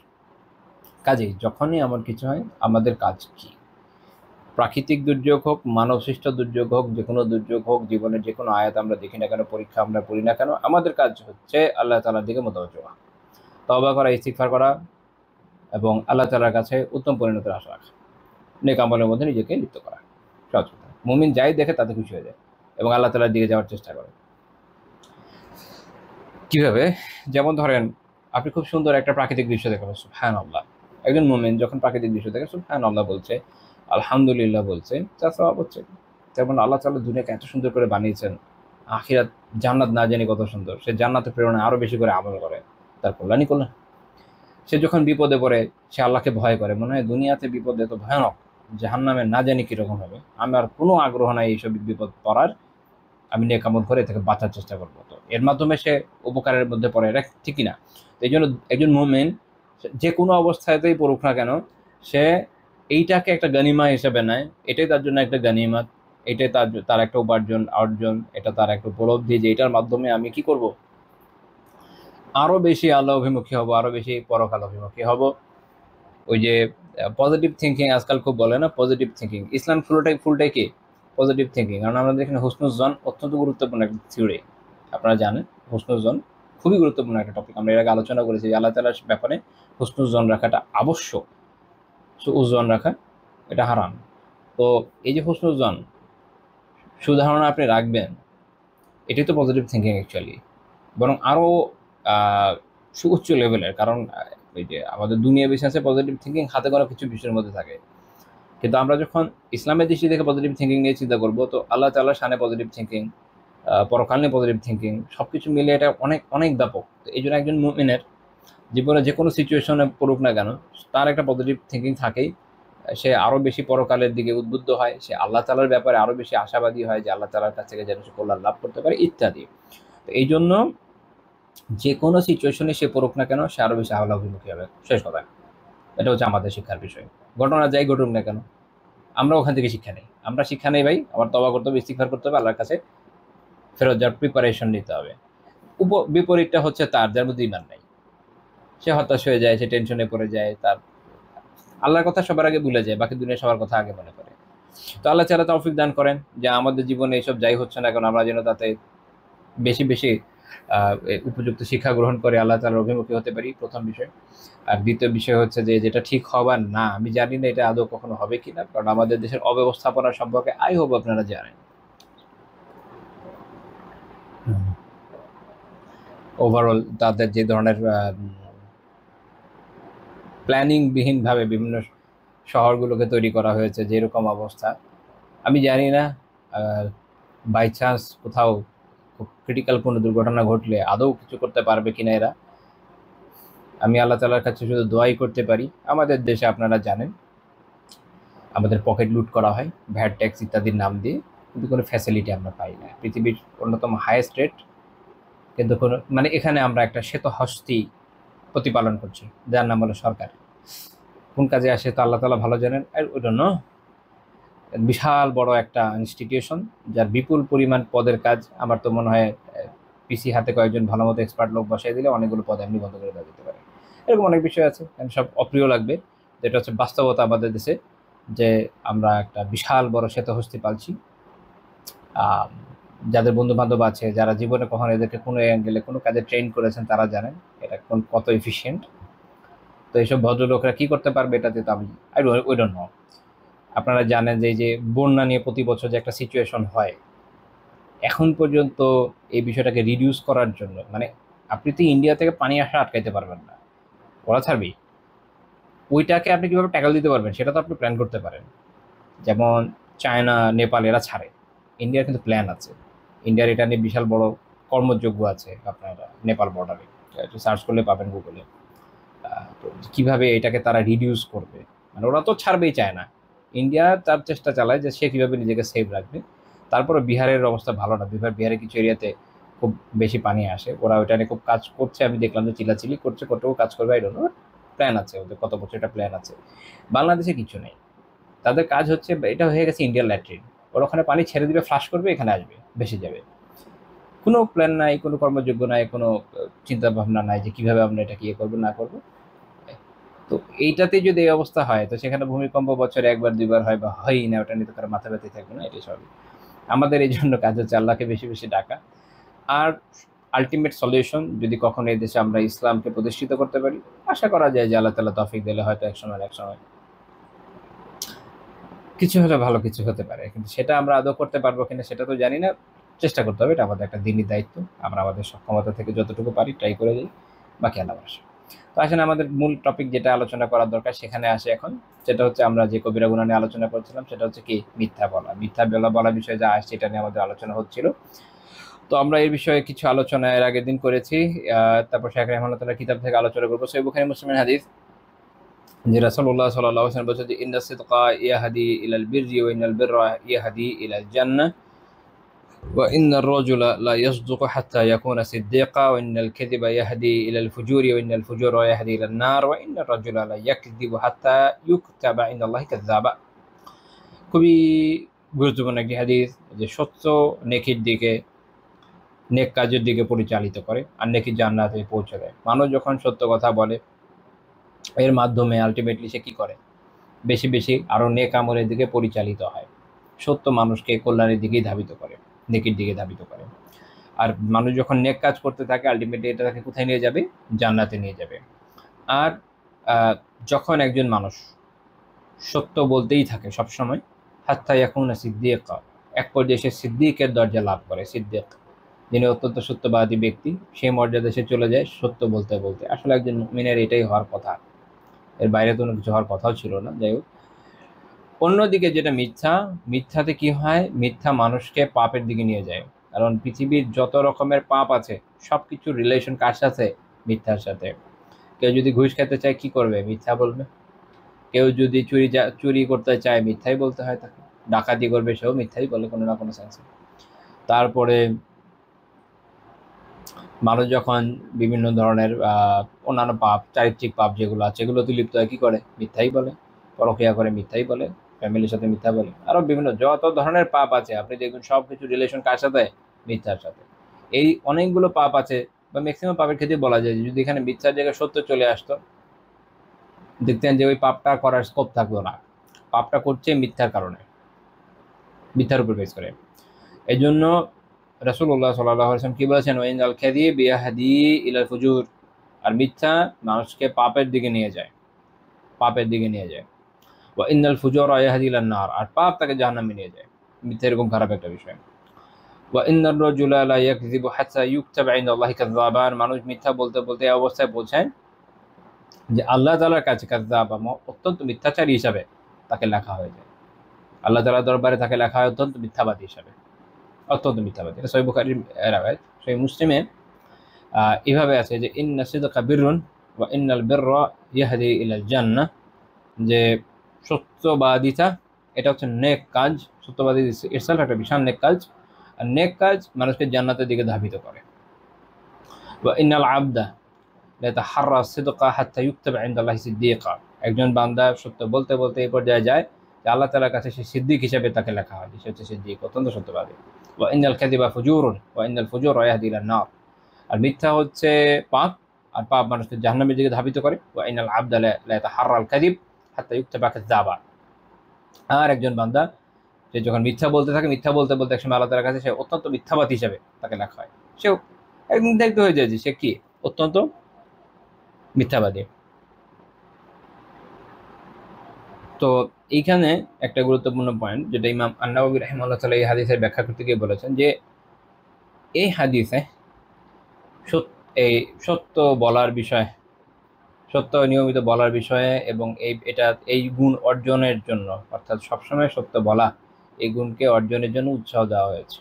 B: কাজেই যখনই এমন কিছু হয়, আমাদের কাজ কি? প্রাকৃতিক দুর্যোগ হোক, মানবসৃষ্ট দুর্যোগ হোক, যে কোনো দুর্যোগ হোক, জীবনের যে কোনো আয়াত আমরা দেখি না কেন, পরীক্ষা আমরা পড়ি না কেন, আমাদের কাজ হচ্ছে আল্লাহ তাআলার দিকে মোতাওয়াজ্জহ হওয়া, তওবা করা, ইস্তিগফার করা এবং আল্লাহ তাআলার কাছে উত্তম পরিণতির আশা রাখা, নেক আমলের মধ্যে নিজেকে লিপ্ত করা। সহজ কথা। মুমিন যাই দেখে তাতে খুশি হয়ে যায় এবং আল্লাহ তাআলার দিকে যাওয়ার চেষ্টা করে। কিভাবে? যেমন ধরেন, আপনি খুব সুন্দর একটা প্রাকৃতিক দৃশ্য দেখবেন, সুবহানাল্লাহ। একজন মুমিন যখন প্রাকৃতিক দৃশ্য দেখে সুবহানাল্লাহ বলছে, আলহামদুলিল্লাহ বলছে, তার সওয়াব হচ্ছে। যেমন আল্লাহ তাআলা দুনিয়াকে এত সুন্দর করে বানিয়েছেন, আখিরাত জান্নাত না জানি কত সুন্দর, সে জান্নাতে প্রেরণায় আরও বেশি করে আমল করে, তার কল্যাণই কল্যাণ। সে যখন বিপদে পড়ে, সে আল্লাহকে ভয় করে, মনে হয় দুনিয়াতে বিপদ এত ভয়ানক, জাহান্নামে না জানি কীরকম হবে, আমার কোনো আগ্রহ নাই এইসব বিপদ পড়ার, আমি নেক আমল করে থেকে বাঁচার চেষ্টা করবো। তো এর মাধ্যমে সে উপকারের মধ্যে পড়ে, এটা ঠিকই না? তো এই জন্য একজন মুমিন যে কোনো অবস্থাতেই পড়ুক না কেন, সে এইটাকে একটা গানিমা হিসেবে নেয়। এটাই তার জন্য একটা গানিমাত, এটাই তার একটা অর্জন, এটা তার একটা উপলব্ধি যে এটার মাধ্যমে আমি কি করব? আরও বেশি আল্লাহ অভিমুখী হব, আরও বেশি পরকাল অভিমুখী হব। ওই যে পজিটিভ থিঙ্কিং আজকাল খুব বলে না, পজিটিভ থিঙ্কিং। ইসলাম ফুলটাই কি? Positive thinking. কারণ আমাদের এখানে হুসনুজ্জন অত্যন্ত গুরুত্বপূর্ণ একটা থিওরি, আপনারা জানেন। হুসনুজ্জন খুবই গুরুত্বপূর্ণ একটা টপিক, আমরা এর আগে আলোচনা করেছি যে আল্লাহ তাআলার ব্যাপারে হুসনুজ্জন রাখাটা আবশ্যক, সুউজ্জন রাখা এটা হারাম। তো এই যে হুসনুজ্জন, সুধারণা আপনি রাখবেন, এটাই তো পজিটিভ থিঙ্কিং অ্যাকচুয়ালি। বরং আরও সুউচ্চ লেভেলের, কারণ ওই যে আমাদের দুনিয়া বিশ্বাসে পজিটিভ থিঙ্কিং হাতে করা কিছু বিষয়ের মধ্যে থাকে, কিন্তু আমরা যখন ইসলামের দৃষ্টি থেকে পজিটিভ থিঙ্কিং নিয়ে চিন্তা করবো, তো আল্লাহ তাআলার শানে পজিটিভ থিঙ্কিং, পরকাল নিয়ে পজিটিভ থিঙ্কিং, সব কিছু মিলে এটা অনেক অনেক ব্যাপক। তো এই জন্য একজন মুমিনের জীবনে যে কোনো সিচুয়েশনে পড়ুক না কেন, তার একটা পজিটিভ থিঙ্কিং থাকেই। সে আরও বেশি পরকালের দিকে উদ্বুদ্ধ হয়, সে আল্লাহ তাআলার ব্যাপারে আরও বেশি আশাবাদী হয় যে আল্লাহ তাআলার কাছ থেকে যেন সে কল্যাণ লাভ করতে পারে ইত্যাদি। তো এই জন্য যে কোনো সিচুয়েশনে সে পড়ুক না কেন, সে আরও বেশি আল্লাহমুখী হবে, শেষ কথা। এটা হচ্ছে আমাদের শিক্ষার বিষয়। ঘটনা যাই ঘটুক না কেন, আমরা ওখান থেকে শিক্ষা নেই। আমরা শিক্ষা নেই ভাই, আবার তওবা করতে হবে, ইস্তিগফার করতে হবে, আল্লাহর কাছে ফেরত যাওয়ার প্রিপারেশন নিতে হবে। বিপরীতটা হচ্ছে তার, যার মধ্যে ইমান নাই, সে হতাশ হয়ে যায়, সে টেনশনে পড়ে যায়, তার আল্লাহর কথা সবার আগে ভুলে যায়, বাকি দুনিয়া সবার কথা আগে মনে করে। তো আল্লাহ তাআলা তৌফিক দান করেন যে আমাদের জীবনে এইসব যাই হচ্ছে না কেন, আমরা যেন তাতে বেশি বেশি উপযুক্ত শিক্ষা গ্রহণ করে আল্লাহ তাআলার অভিমুখী হতে পারি, প্রথম বিষয়। আর দ্বিতীয় বিষয় হচ্ছে যে যেটা ঠিক হবার না, আমি জানি না এটা আদৌ কখনো হবে কিনা, কারণ আমাদের দেশের অব্যবস্থাপনা সম্পর্কে আই হোপ আপনারা জানেন। ওভারঅল তাদের যে ধরনের প্ল্যানিংবিহীনভাবে বিভিন্ন শহরগুলোকে তৈরি করা হয়েছে, যেরকম অবস্থা, আমি জানি না বাই চান্স কোথাও খুব ক্রিটিক্যাল কোনো দুর্ঘটনা ঘটলে আদৌ কিছু করতে পারবে কিনা এরা। আমি আল্লাহ তাআলার কাছে শুধু দোয়াই করতে পারি। আমাদের দেশে আপনারা জানেন আমাদের পকেট লুট করা হয় ভ্যাট ট্যাক্স ইত্যাদির নাম দিয়ে, কিন্তু কোনো ফ্যাসিলিটি আমরা পাই না। পৃথিবীর অন্যতম হাইয়েস্ট রেট, কিন্তু কোনো মানে এখানে আমরা একটা শ্বেত হস্তি প্রতিপালন করছি, যার নাম হলো সরকার। কোন কাজে আসে তো আল্লাহ তাআলা ভালো জানেন। আর ওই জন্য বিশাল বড় একটা ইনস্টিটিউশন, যার বিপুল পরিমাণ পদের কাজ। আমার তো মনে হয় পিসি হাতে কয়েকজন ভালো মতো এক্সপার্ট লোক বসাই দিলে অনেকগুলো পদ এমনি বন্ধ করে দেওয়া যেতে পারে। এরকম অনেক বিষয় আছে, সব অপ্রিয় লাগবে, যেটা হচ্ছে বাস্তবতা আমাদের দেশে, যে আমরা একটা বিশাল বড় শ্বেতহস্তি পালছি। যাদের বন্ধু বান্ধব আছে, যারা জীবনে কখনো এদেরকে কোনো অ্যাঙ্গেলে কোনো কাজে ট্রেন করেছেন, তারা জানেন এটা কত এফিশিয়েন্ট। তো এইসব ভদ্রলোকরা কী করতে পারবে এটাতে তো আমি ওই ডোন্ট নো। আপনারা জানেন যে এই যে বন্যা নিয়ে প্রতি বছর যে একটা সিচুয়েশন হয়, এখন পর্যন্ত এই বিষয়টাকে রিডিউস করার জন্য, মানে আপনি তো ইন্ডিয়া থেকে পানি আসা আটকাইতে পারবেন না, ওরা ছাড়বি। ওইটাকে আপনি কীভাবে ট্যাকল দিতে পারবেন সেটা তো আপনি প্ল্যান করতে পারেন। যেমন চায়না, নেপাল এরা ছাড়ে, ইন্ডিয়ার কিন্তু প্ল্যান আছে। ইন্ডিয়ার এটা নিয়ে বিশাল বড় কর্মযোগ্য আছে, আপনারা নেপাল বর্ডারে একটু সার্চ করলে পাবেন গুগলে। তো কীভাবে এটাকে তারা রিডিউস করবে, মানে ওরা তো ছাড়বেই চায় না। ইন্ডিয়া তার চেষ্টা চালায় যে সে কীভাবে নিজেকে সেভ রাখবে। তারপরে বিহারের অবস্থা ভালো না, বিহারের কিছু এরিয়াতে খুব বেশি পানি আসে, ওরা ওইটা নিয়ে খুব কাজ করছে। আমি দেখলাম যে চিলাচিলি করছে, কতটুকু কাজ করবে আই ডোন্ট নো, প্ল্যান আছে ওদের, কত বছর এটা প্ল্যান আছে। বাংলাদেশে কিছু নেই, তাদের কাজ হচ্ছে এটা হয়ে গেছে ইন্ডিয়ান ল্যাট্রিন, ওরা ওখানে পানি ছেড়ে দিবে, ফ্লাশ করবে, এখানে আসবে, ভেসে যাবে। কোনো প্ল্যান নাই, কোনো কর্মযোগ্য নাই, কোনো চিন্তা ভাবনা নাই যে কীভাবে আমরা এটা ইয়ে করবো না করবো। তো এইটাতে যদি এই অবস্থা হয়, তো সেখানে ভূমিকম্প বছরে একবার দুইবার হয় বা হয়ই না, ওটা নিয়ে তো কারো মাথা ব্যথাই থাকবে না, এটাই স্বাভাবিক। আমাদের এই জন্য কাজ হচ্ছে আল্লাহকে বেশি বেশি ডাকা। আর আলটিমেট সলিউশন, যদি কখনো এই দেশে আমরা ইসলামকে প্রতিষ্ঠিত করতে পারি, আশা করা যায় যে আল্লাহ তাআলা তৌফিক দিলে হয়তো একসময় কিছু হলে ভালো কিছু হতে পারে। কিন্তু সেটা আমরা আদৌ করতে পারবো কিনা সেটা তো জানি না, চেষ্টা করতে হবে, এটা আমাদের একটা দিনই দায়িত্ব। আমরা আমাদের সক্ষমতা থেকে যতটুকু পারি ট্রাই করে দিই, বাকি আল্লাহ ভরসা। তো আসলে আমাদের মূল টপিক যেটা আলোচনা করার দরকার সেখানে আসে এখন, সেটা হচ্ছে আমরা যে কবিরা গুনাহ নিয়ে আলোচনা করছিলাম, সেটা হচ্ছে কি মিথ্যা বলা বিষয়ে যা আসছে এটা নিয়ে আমাদের আলোচনা হচ্ছিল। তো আমরা এই বিষয়ে কিছু আলোচনা এর আগের দিন করেছি। তারপর শেখ রাহমাতুল্লাহ কিতাব থেকে আলোচনা করবো সহিহ বুখারী মুসলিমের হাদিস, যে রাসূলুল্লাহ সাল্লাল্লাহু আলাইহি ওয়াসাল্লাম বলেছেন যে ইন্নাস সিদকা ইয়াহদি ইলাল বিররি ওয়া ইন্নাল বিররা ইয়াহদি ইলাল জান্নাহ ওয়া ইন্নার রাজুলা লা ইয়াসদুকু হাত্তা ইয়াকুনা সিদ্দীকা ওয়া ইন্নাল কাযিবা ইয়াহদি ইলাল ফুজুরি ওয়া ইন্নাল ফুজুরা ইয়াহদি ইলান নার ওয়া ইন্নার রাজুলা লা ইয়াকযিবু হাত্তা ইউকতাবা ইনদাল্লাহি কাযযাবা। খুবই গুরুত্বপূর্ণ একটি হাদিস, যে সত্য নেকির দিকে, নেক কাজের দিকে পরিচালিত করে, আর নেকি জান্নাতে পৌঁছে দেয়। মানুষ যখন সত্য কথা বলে, এর মাধ্যমে আলটিমেটলি সে কী করে, বেশি বেশি আরও নেক আমলের দিকে পরিচালিত হয়। সত্য মানুষকে কল্যাণের দিকেই ধাবিত করে, নেকির দিকে ধাবিত করে। আর মানুষ যখন নেক কাজ করতে থাকে, আলটিমেটলি এটা তাকে কোথায় নিয়ে যাবে, জান্নাতে নিয়ে যাবে। আর যখন একজন মানুষ সত্য বলতেই থাকে সবসময়, হাত্তা ইয়াকুনা সিদ্দীকা, এক পর্যায়ে সে সিদ্দিকের দরজা লাভ করে। সিদ্দিক যিনি অত্যন্ত সত্যবাদী ব্যক্তি, সেই মর্যাদা সে চলে যায় সত্য বলতে বলতে। আসলে একজন মুমিনের এটাই হওয়ার কথা, এর বাইরে কোনো কিছু হওয়ার কথাও ছিল না। যাই হোক, অন্যদিকে যেটা মিথ্যা, মিথ্যাতে কি হয়, মিথ্যা মানুষকে পাপের দিকে নিয়ে যায়। কারণ পৃথিবীর যত রকমের পাপ আছে সবকিছু রিলেশন কার সাথে? মিথ্যার সাথে। কেউ যদি ঘুষ খেতে চায় কি করবে? মিথ্যা বলবে। কেউ যদি চুরি করতে চায় মিথ্যাই বলতে হয় তাকে। ডাকাতি করবে সেও মিথ্যাই বলে কোনো না কোনো সেন্সে। তারপরে মানুষ যখন বিভিন্ন ধরনের অন্যান্য পাপ, চারিত্রিক পাপ যেগুলো আছে এগুলোতে লিপ্ত হয় কি করে? মিথ্যাই বলে। পরক্রিয়া করে মিথ্যাই বলে, ফ্যামিলির সাথে মিথ্যা বলে, আরো বিভিন্ন যত ধরনের পাপ আছে আপনি দেখবেন সব কিছু রিলেশন কার সাথে? মিথ্যার সাথে। এই অনেকগুলো পাপ আছে, বা ম্যাক্সিমাম পাপের ক্ষেত্রে বলা যায় যে যদি এখানে মিথ্যার জায়গায় সত্য চলে আসতো, দেখতেন যে ওই পাপটা করার স্কোপ থাকতো না। পাপটা করছে মিথ্যার কারণে, মিথ্যার উপর বেস করে। এই জন্য রাসূলুল্লাহ সাল্লাল্লাহু আলাইহি ওয়াসাল্লাম কি বলেছেন? ওয়াইনাল কাযিব ইয়াহদি ইলাল ফুজুর। আর মিথ্যা মানুষকে পাপের দিকে নিয়ে যায়, পাপের দিকে নিয়ে যায়। ওয়া ইন্নাল ফুজুরা ইয়াহদি ইলান নার। আর পাপ তাকে জাহান্নামে নিয়ে যায়। মিথ্যা এরকম খারাপ একটা বিষয়। ওয়া ইন্নার রাজুলা লা ইয়াকযিবু হাত্তা ইউকতাবা ইনদাল্লাহি কাযযাবান। মানুষ মিথ্যা বলতে বলতে এই অবস্থায় পৌঁছায় যে আল্লাহ তাআলার কাছে কাযযাব, অত্যন্ত মিথ্যাচারী হিসাবে তাকে লেখা হয়ে যায়। আল্লাহ তাআলার দরবারে তাকে লেখা হয় অত্যন্ত মিথ্যাবাদী হিসাবে, অত্যন্ত মিথ্যাবাদী। এটা সহিহ বুখারীর রাওয়ায়াত। সহিহ মুসলিমে এভাবে আছে যে ইন্না সিদকা বিররুন ওয়া ইন্নাল বিররা ইয়াহদি ইলাল জান্নাহ। যে সত্যবাদিতা এটা হচ্ছে নেক কাজ। সত্যবাদী ইটসেলফ একটা বিশাল নেক কাজ। আর নেক কাজ মানুষকে জান্নাতের দিকে ধাবিত করে। ওয়া ইন্নাল আবদা লায়াতাহাররা সিদকা হাত্তা ইউকতাবা ইনদাল্লাহি সিদ্দীকা। একজন বান্দা সত্য বলতে বলতে এই পর্যায়ে যায় যে আল্লাহ তাআলার কাছে সে সিদ্দিক হিসেবে তাকে লেখা হয়, সে হচ্ছে সিদ্দিক, অত্যন্ত সত্যবাদী। ওয়া ইন্নাল কাযিবা ফুজুরুন ওয়া ইন্নাল ফুজুরা ইয়াহদি ইলান নার। আর মিথ্যা হচ্ছে পাপ, আর পাপ মানুষকে জাহান্নামের দিকে ধাবিত করে। ওয়া ইন্নাল আবদা লা ইয়াতাহাররাল কাযিব হাত্তা ইউকতাবা কাযাবা। আর একজন বান্দা সে যখন মিথ্যা বলতে থাকে, মিথ্যা বলতে বলতে একসময় আল্লাহ তাআলার কাছে সে অত্যন্ত মিথ্যাবাদী হিসেবে তাকে লেখা হয়। সেও একদিন নির্ধারিত হয়ে যায় যে সে কি? অত্যন্ত মিথ্যাবাদী। তো এইখানে একটা গুরুত্বপূর্ণ পয়েন্ট যেটা ইমাম আন-নাওয়াবী রাহিমাহুল্লাহ তাআলা এই হাদিসের ব্যাখ্যা করতে গিয়ে বলেছেন যে এই হাদিসে এই সত্য বলার বিষয়, সত্য নিয়মিত বলার বিষয়ে এবং এই গুণ অর্জনের জন্য, অর্থাৎ সবসময় সত্য বলা, এই গুণকে অর্জনের জন্য উৎসাহ দেওয়া হয়েছে।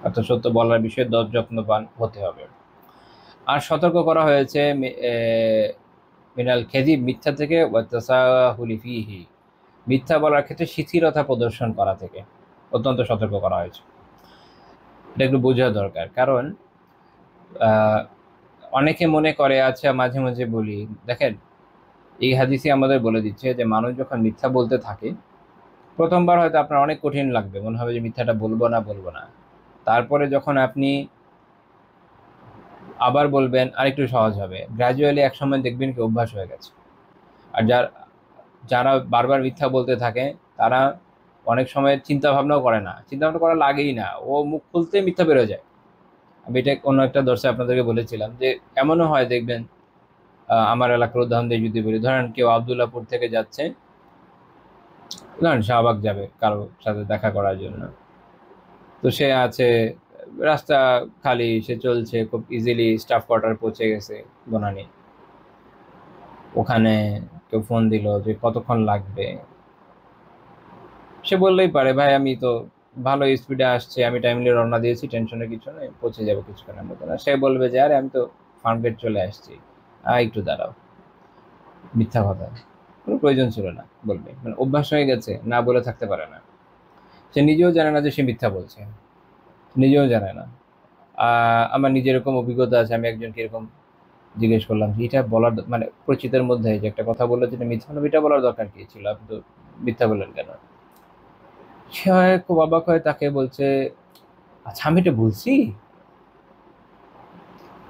B: অর্থাৎ সত্য বলার বিষয়ে যত্নবান হতে হবে। আর সতর্ক করা হয়েছে মিনাল কাযিব, মিথ্যা থেকে, ওয়া তাসাহুলি ফীহি, মিথ্যা বলার ক্ষেত্রে শিথিলতা প্রদর্শন করা থেকে অত্যন্ত সতর্ক করা হয়েছে। এটা একটু বোঝা দরকার। কারণ অনেকে মনে করে, আচ্ছা মাঝে মাঝে বলি, দেখেন এই হাদিসে আমাদের বলে দিচ্ছে যে মানুষ যখন মিথ্যা বলতে থাকে, প্রথমবার হয়তো আপনার অনেক কঠিন লাগবে, মনে হবে যে মিথ্যাটা বলবো না বলবো না। তারপরে যখন আপনি আবার বলবেন আরেকটু সহজ হবে। গ্র্যাজুয়ালি একসময় দেখবেন কি অভ্যাস হয়ে গেছে। আর যারা বারবার মিথ্যা বলতে থাকে তারা অনেক সময় চিন্তা ভাবনাও করে না, চিন্তা ভাবনা করা লাগেই না, ও মুখ খুলতে মিথ্যা বেরো যায়। আমি এটা অন্য একটা দর্শে আপনাদেরকে বলেছিলাম যে এমনও হয়, দেখবেন আমার এলাকার উদাহরণ দিয়ে যদি বলি, ধরেন কেউ আবদুল্লাপুর থেকে যাচ্ছে, ধরেন শাহবাগ যাবে কারো সাথে দেখা করার জন্য। তো সে আছে, রাস্তা খালি, সে চলছে খুব ইজিলি, স্টাফ কোয়ার্টার পৌঁছে গেছে বনানী। ওখানে কেউ ফোন দিল যে কতক্ষণ লাগবে, সে বললেই পারে ভাই আমি তো ভালো স্পিডে আসছে, আমি টাইমলি রওনা দিয়েছি, টেনশনের কিছু নেই, পৌঁছে যাবো কিছুক্ষণের মতো। না, সে বলবে যে আরে আমি তো ফার্ম গেট চলে আসছি, একটু দাঁড়াও। মিথ্যা কথা, কোনো প্রয়োজন ছিল না বলবে, মানে অভ্যাস হয়ে গেছে, না বলে থাকতে পারে না। সে নিজেও জানে না যে সে মিথ্যা বলছে, নিজেও জানে না। আমার নিজের এরকম অভিজ্ঞতা আছে। আমি একজনকে এরকম জিজ্ঞেস করলাম যে এটা বলার মানে পরিচিতের মধ্যে যে একটা কথা বললো যেটা মিথ্যা, এটা বলার দরকার কি ছিল, আপনি তো মিথ্যা বললেন কেন? সে খুব অবাক হয়ে তাকে বলছে, আচ্ছা আমি এটা বলছি,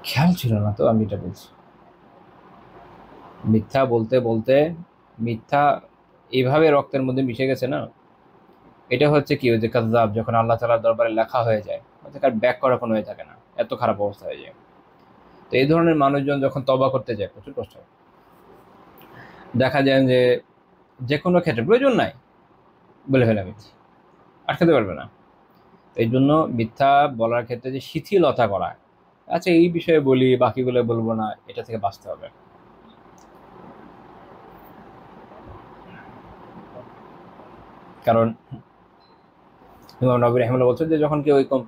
B: খেয়াল ছিল না তো আমি এটা বলছি। মিথ্যা বলতে বলতে মিথ্যা এইভাবে রক্তের মধ্যে মিশে গেছে না, এটা হচ্ছে কি, ওই যে কাযযাব যখন আল্লাহ তাআলার দরবারে লেখা হয়ে যায়, তার ব্যাক করার কোনো হয়ে থাকে না, এত খারাপ অবস্থা হয়ে যায়। তো এই ধরনের মানুষজন যখন তওবা করতে যায় প্রচুর কষ্ট হয়। দেখা যায় যে যে কোনো ক্ষেত্রে প্রয়োজন নাই বলে ফেলে, আমি আটকাতে পারবে না। এই জন্য মিথ্যা বলার ক্ষেত্রে যে শিথিলতা করা, আচ্ছা এই বিষয়ে বলি বাকিগুলো বলবো না, এটা থেকে বাঁচতে হবে। কারণ ইমাম নবী রাহিমাহুল্লাহ বলছেন যে যখন কেউ এরকম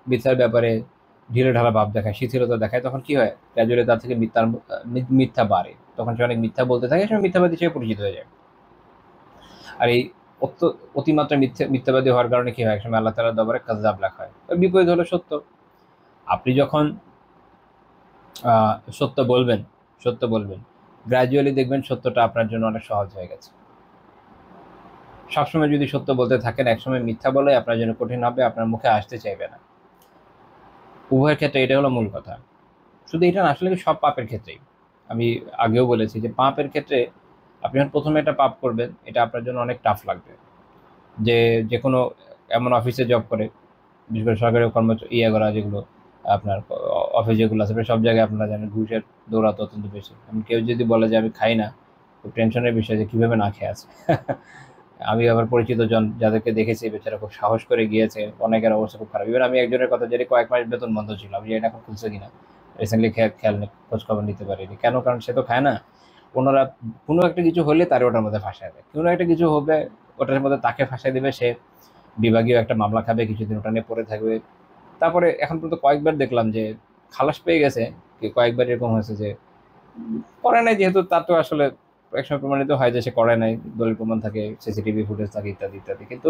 B: মিথ্যার ব্যাপারে ঢিলে ঢালা ভাব দেখায়, শিথিলতা দেখায়, তখন কি হয়, গ্র্যাজুয়ালি তার থেকে মিথ্যা বাড়ে, তখন সে অনেক মিথ্যা বলতে থাকে, সে মিথ্যাবাদী হিসেবে পরিচিত হয়ে যায়। আর এই অতিমাত্রা মিথ্যাবাদী হওয়ার কারণে কি হয়, একসময় আল্লাহ তাআলার দরবারে কাযযাব লেখা হয়। বিপরীত হলো সত্য। আপনি যখন সত্য বলবেন, গ্র্যাজুয়ালি দেখবেন সত্যটা আপনার জন্য অনেক সহজ হয়ে গেছে। সবসময় যদি সত্য বলতে থাকেন, একসময় মিথ্যা বলে আপনার জন্য কঠিন হবে, আপনার মুখে আসতে চাইবে না। উভয়ের ক্ষেত্রে এটা হলো মূল কথা। শুধু এটা না, আসলে সব পাপের ক্ষেত্রেই আমি আগেও বলেছি যে পাপের ক্ষেত্রে আপনি যখন প্রথমে একটা পাপ করবেন, এটা আপনার জন্য অনেক টাফ লাগবে। যে কোনো এমন অফিসে জব করে, বিশেষ করে সরকারি করা যেগুলো আপনার অফিস যেগুলো আছে, সব জায়গায় আপনারা জানেন ঘুষের দৌড়াতে অত্যন্ত বেশি। কেউ যদি বলে যে আমি খাই না, খুব টেনশনের বিষয় যে কীভাবে না খেয়ে আছে। আমি আবার পরিচিত জন যাদেরকে দেখেছি, বেচারা খুব সাহস করে গিয়েছে, অনেকের অবস্থা খুব খারাপ। এবার আমি একজনের কথা, যেটা কয়েক মাস বেতন বন্ধ ছিল, আমি এটা এখন খুলছে কিনা রিসেন্টলি খেয়াল খোঁজ খবর নিতে পারিনি। কেন? কারণ সে তো খায় না। ওনারা কোনো একটা কিছু হলে তার ওটার মধ্যে ফাঁসায় দেয়, কোনো একটা কিছু হবে ওটার মধ্যে তাকে ফাঁসায় দেবে, সে বিভাগীয় একটা মামলা খাবে, কিছুদিন ওটা নিয়ে পড়ে থাকবে। তারপরে এখন পর্যন্ত কয়েকবার দেখলাম যে খালাস পেয়ে গেছে, কয়েকবার এরকম হয়েছে যে করে নাই, যেহেতু তার তো আসলে একসময় প্রমাণিত হয় যে সে করে নাই, দলিল প্রমাণ থাকে, সিসিটিভি ফুটেজ থাকে, ইত্যাদি ইত্যাদি, কিন্তু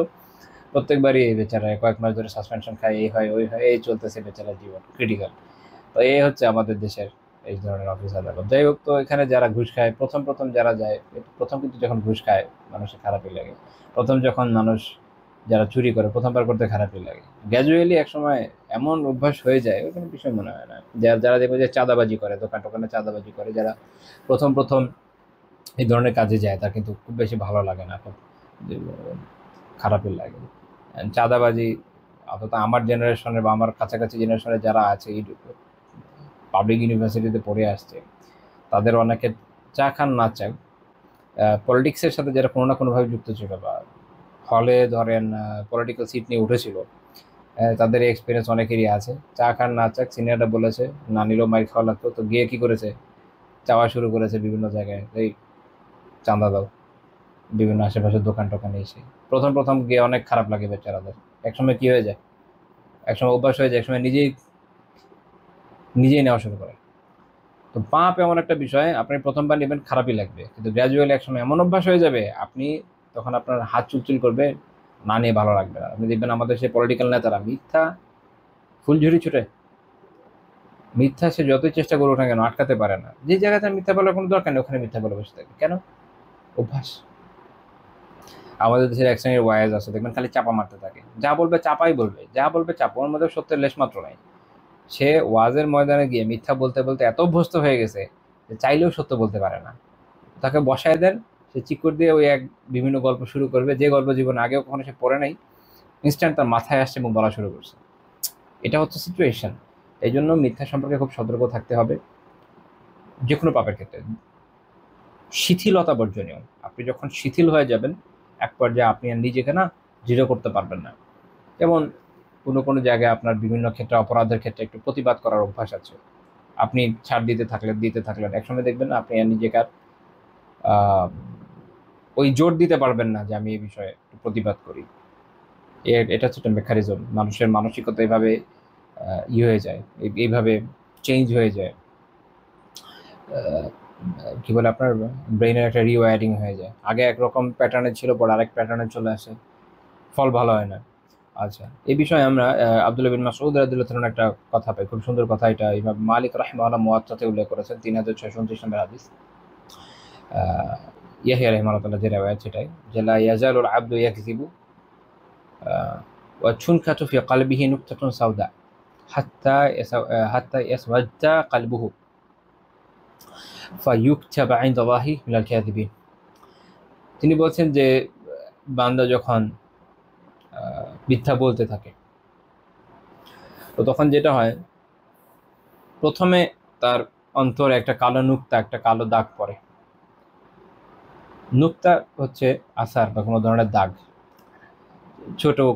B: প্রত্যেকবারই এই বেচারা কয়েক মাস ধরে সাসপেনশন খায়, এই হয় ওই হয়, এই চলতেছে বেচারার জীবন ক্রিটিক্যাল। তো এই হচ্ছে আমাদের দেশের এই ধরনের অফিস আদালত। যাই হোক, তো এখানে যারা ঘুষ খায়, প্রথম যারা যায়, প্রথম কিন্তু যখন ঘুষ খায় মানুষের খারাপই লাগে। প্রথম যখন মানুষ যারা চুরি করে, প্রথমবার করতে খারাপই লাগে। গ্র্যাজুয়ালি একসময় এমন অভ্যাস হয়ে যায়, ওই কোনো বিষয় মনে হয় না। যারা দেখবে যে চাঁদাবাজি করে, দোকান টোকানে চাঁদাবাজি করে, যারা প্রথম এই ধরনের কাজে যায়, তার কিন্তু খুব বেশি ভালো লাগে না, খুব খারাপই লাগে। চাঁদাবাজি অন্তত আমার জেনারেশনের বা আমার কাছাকাছি জেনারেশনের যারা আছে, এই পাবলিক ইউনিভার্সিটিতে পড়ে আসছে, তাদের অনেকে চা খান না চাক, পলিটিক্সের সাথে যারা কোনো না কোনোভাবে যুক্ত ছিল, বা হলে ধরেন পলিটিক্যাল সিট নিয়ে উঠেছিল, তাদের এক্সপিরিয়েন্স অনেকেরই আছে। চা খান না চাক, সিনিয়ররা বলেছে না নিলেও মাইর খাওয়া লাগতো, তো গিয়ে কী করেছে, চাওয়া শুরু করেছে বিভিন্ন জায়গায়, এই চাঁদা দাও, বিভিন্ন আশেপাশের দোকান টোকানে এসে। প্রথম গিয়ে অনেক খারাপ লাগে বেচারাদের। একসময় কী হয়ে যায়, একসময় অভ্যাস হয়ে যায়, একসময় নিজেই নেওয়া শুরু করে। তো পাপ এমন একটা বিষয়, আপনি প্রথমবার নেবেন খারাপই লাগবে, কিন্তু গ্র্যাজুয়ালি একসময় এমন অভ্যাস হয়ে যাবে, আপনি তখন আপনার হাত চুলচুল করবে, না নিয়ে ভালো লাগবে না। আপনি দেখবেন আমাদের সেই পলিটিক্যাল নেতারা মিথ্যা ফুলঝুরি ছুটে, মিথ্যা সে যতই চেষ্টা করুক না কেন আটকাতে পারে না। যে জায়গাতে মিথ্যা বলার কোনো দরকার নেই, ওখানে মিথ্যা বলে বসে থাকে। কেন? অভ্যাস। আমাদের দেশের এক শ্রেণীর ওয়াইজ আছে, দেখবেন খালি চাপা মারতে থাকে, যা বলবে চাপাই বলবে, যা বলবে চাপা, ওর মধ্যে সত্যের লেশ মাত্র নাই। সে ওয়াজের ময়দানে গিয়ে মিথ্যা বলতে বলতে এত অভ্যস্ত হয়ে গেছে যে চাইলেও সত্য বলতে পারে না। তাকে বসায় দেন, সে চিকুর দিয়ে ওই বিভিন্ন গল্প শুরু করবে, যে গল্প জীবনে আগেও কখনো সে পড়ে নাই, ইনস্ট্যান্ট তার মাথায় আসছে এবং বলা শুরু করছে। এটা হচ্ছে সিচুয়েশন। এই জন্য মিথ্যা সম্পর্কে খুব সতর্ক থাকতে হবে যে কোনো পাপের ক্ষেত্রে। শিথিলতা বর্জনীয়। আপনি যখন শিথিল হয়ে যাবেন, এক পর্যায়ে আপনি আর নিজেকে না দৃঢ় করতে পারবেন না। যেমন কোনো জায়গায় আপনার বিভিন্ন ক্ষেত্রে, অপরাধের ক্ষেত্রে একটু প্রতিবাদ করার অভ্যাস আছে, আপনি ছাড় দিতে থাকলেন, একসময় দেখবেন না আপনি আর নিজেকে আর ওই জোর দিতে পারবেন না যে আমি এই বিষয়ে একটু প্রতিবাদ করি। এটা হচ্ছে একটা মেকানিজম। মানুষের মানসিকতা এভাবে হয়ে যায়, এইভাবে চেঞ্জ হয়ে যায়, কি বলে, আপনার ব্রেইনের একটা রিওয়ারিং হয়ে যায়। আগে একরকম প্যাটার্নের ছিল, পরে আরেক প্যাটার্নে চলে আসে, ফল ভালো হয় না। আচ্ছা, এই বিষয়ে আমরা আব্দুল্লাহ বিন মাসউদ রাদিয়াল্লাহু তাআলার একটা কথা পাই, খুব সুন্দর কথা। এটা ইমাম মালিক রাহিমাহুল্লাহ মুওয়াত্তাতে উল্লেখ করেছেন, 3629 নম্বর হাদিস। ইয়াহইয়া রাহিমাহুল্লাহ যে রিওয়ায়াত, সেটাই যে লা ইয়াজালুল আবদু ইয়াকযিবু ওয়া তুনকাতু ফি কলবিহি নুকতাতুন সাওদা হাত্তা ইয়াসওয়াজ্জা কলবুহু ফায়ুকতাবা ইনদাল্লাহি মিনাল কাযিবিন। তিনি বলছেন যে বান্দা যখন মিথ্যা বলতে থাকে, তো তখন যেটা হয়, প্রথমে তার অন্তরে একটা কালো নুক্তা, একটা কালো দাগ পড়ে। নুক্তা হচ্ছে আসার বা কোনো ধরনের দাগ,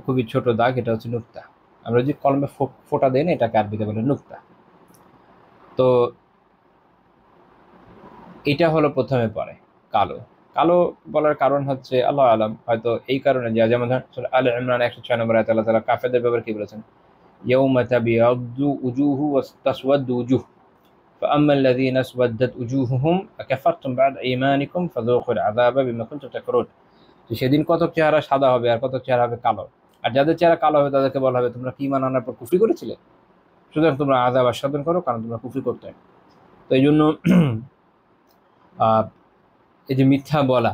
B: খুবই ছোট দাগ, এটা হচ্ছে নুক্তা। আমরা যে কলমে ফোঁটা দেই না, এটাকে আরবিতে বলে নুক্তা। তো এটা হলো প্রথমে পড়ে কালো। কালো বলার কারণ হচ্ছে আল্লাহ আলাম, হয়তো এই কারণে যে যেমন ধরেন আলে ইমরান 106 নম্বর আয়াতে আল্লাহ তাআলা কাফেরদের ব্যাপারে কি বলেছেন, ইয়াউমা তাবিয়াদ্দু উজুহু ওয়া তাসওয়াদ্দু উজুহ فأما الذين اسودت وجوههم أكفرتم بعد إيمانكم فذوقوا العذاب بما كنتم تكفرون। তো সেদিন কতক চেহারা সাদা হবে আর কতক চেহারা হবে কালো, আর যাদের চেহারা কালো হবে তাদেরকে বলা হবে তোমরা কি ঈমান আনার পর কুফরি করেছিলে, সুতরাং তোমরা আযাব আস্বাদন করো, কারণ তোমরা কুফরি করতে। তো এই জন্য এই যে মিথ্যা বলা,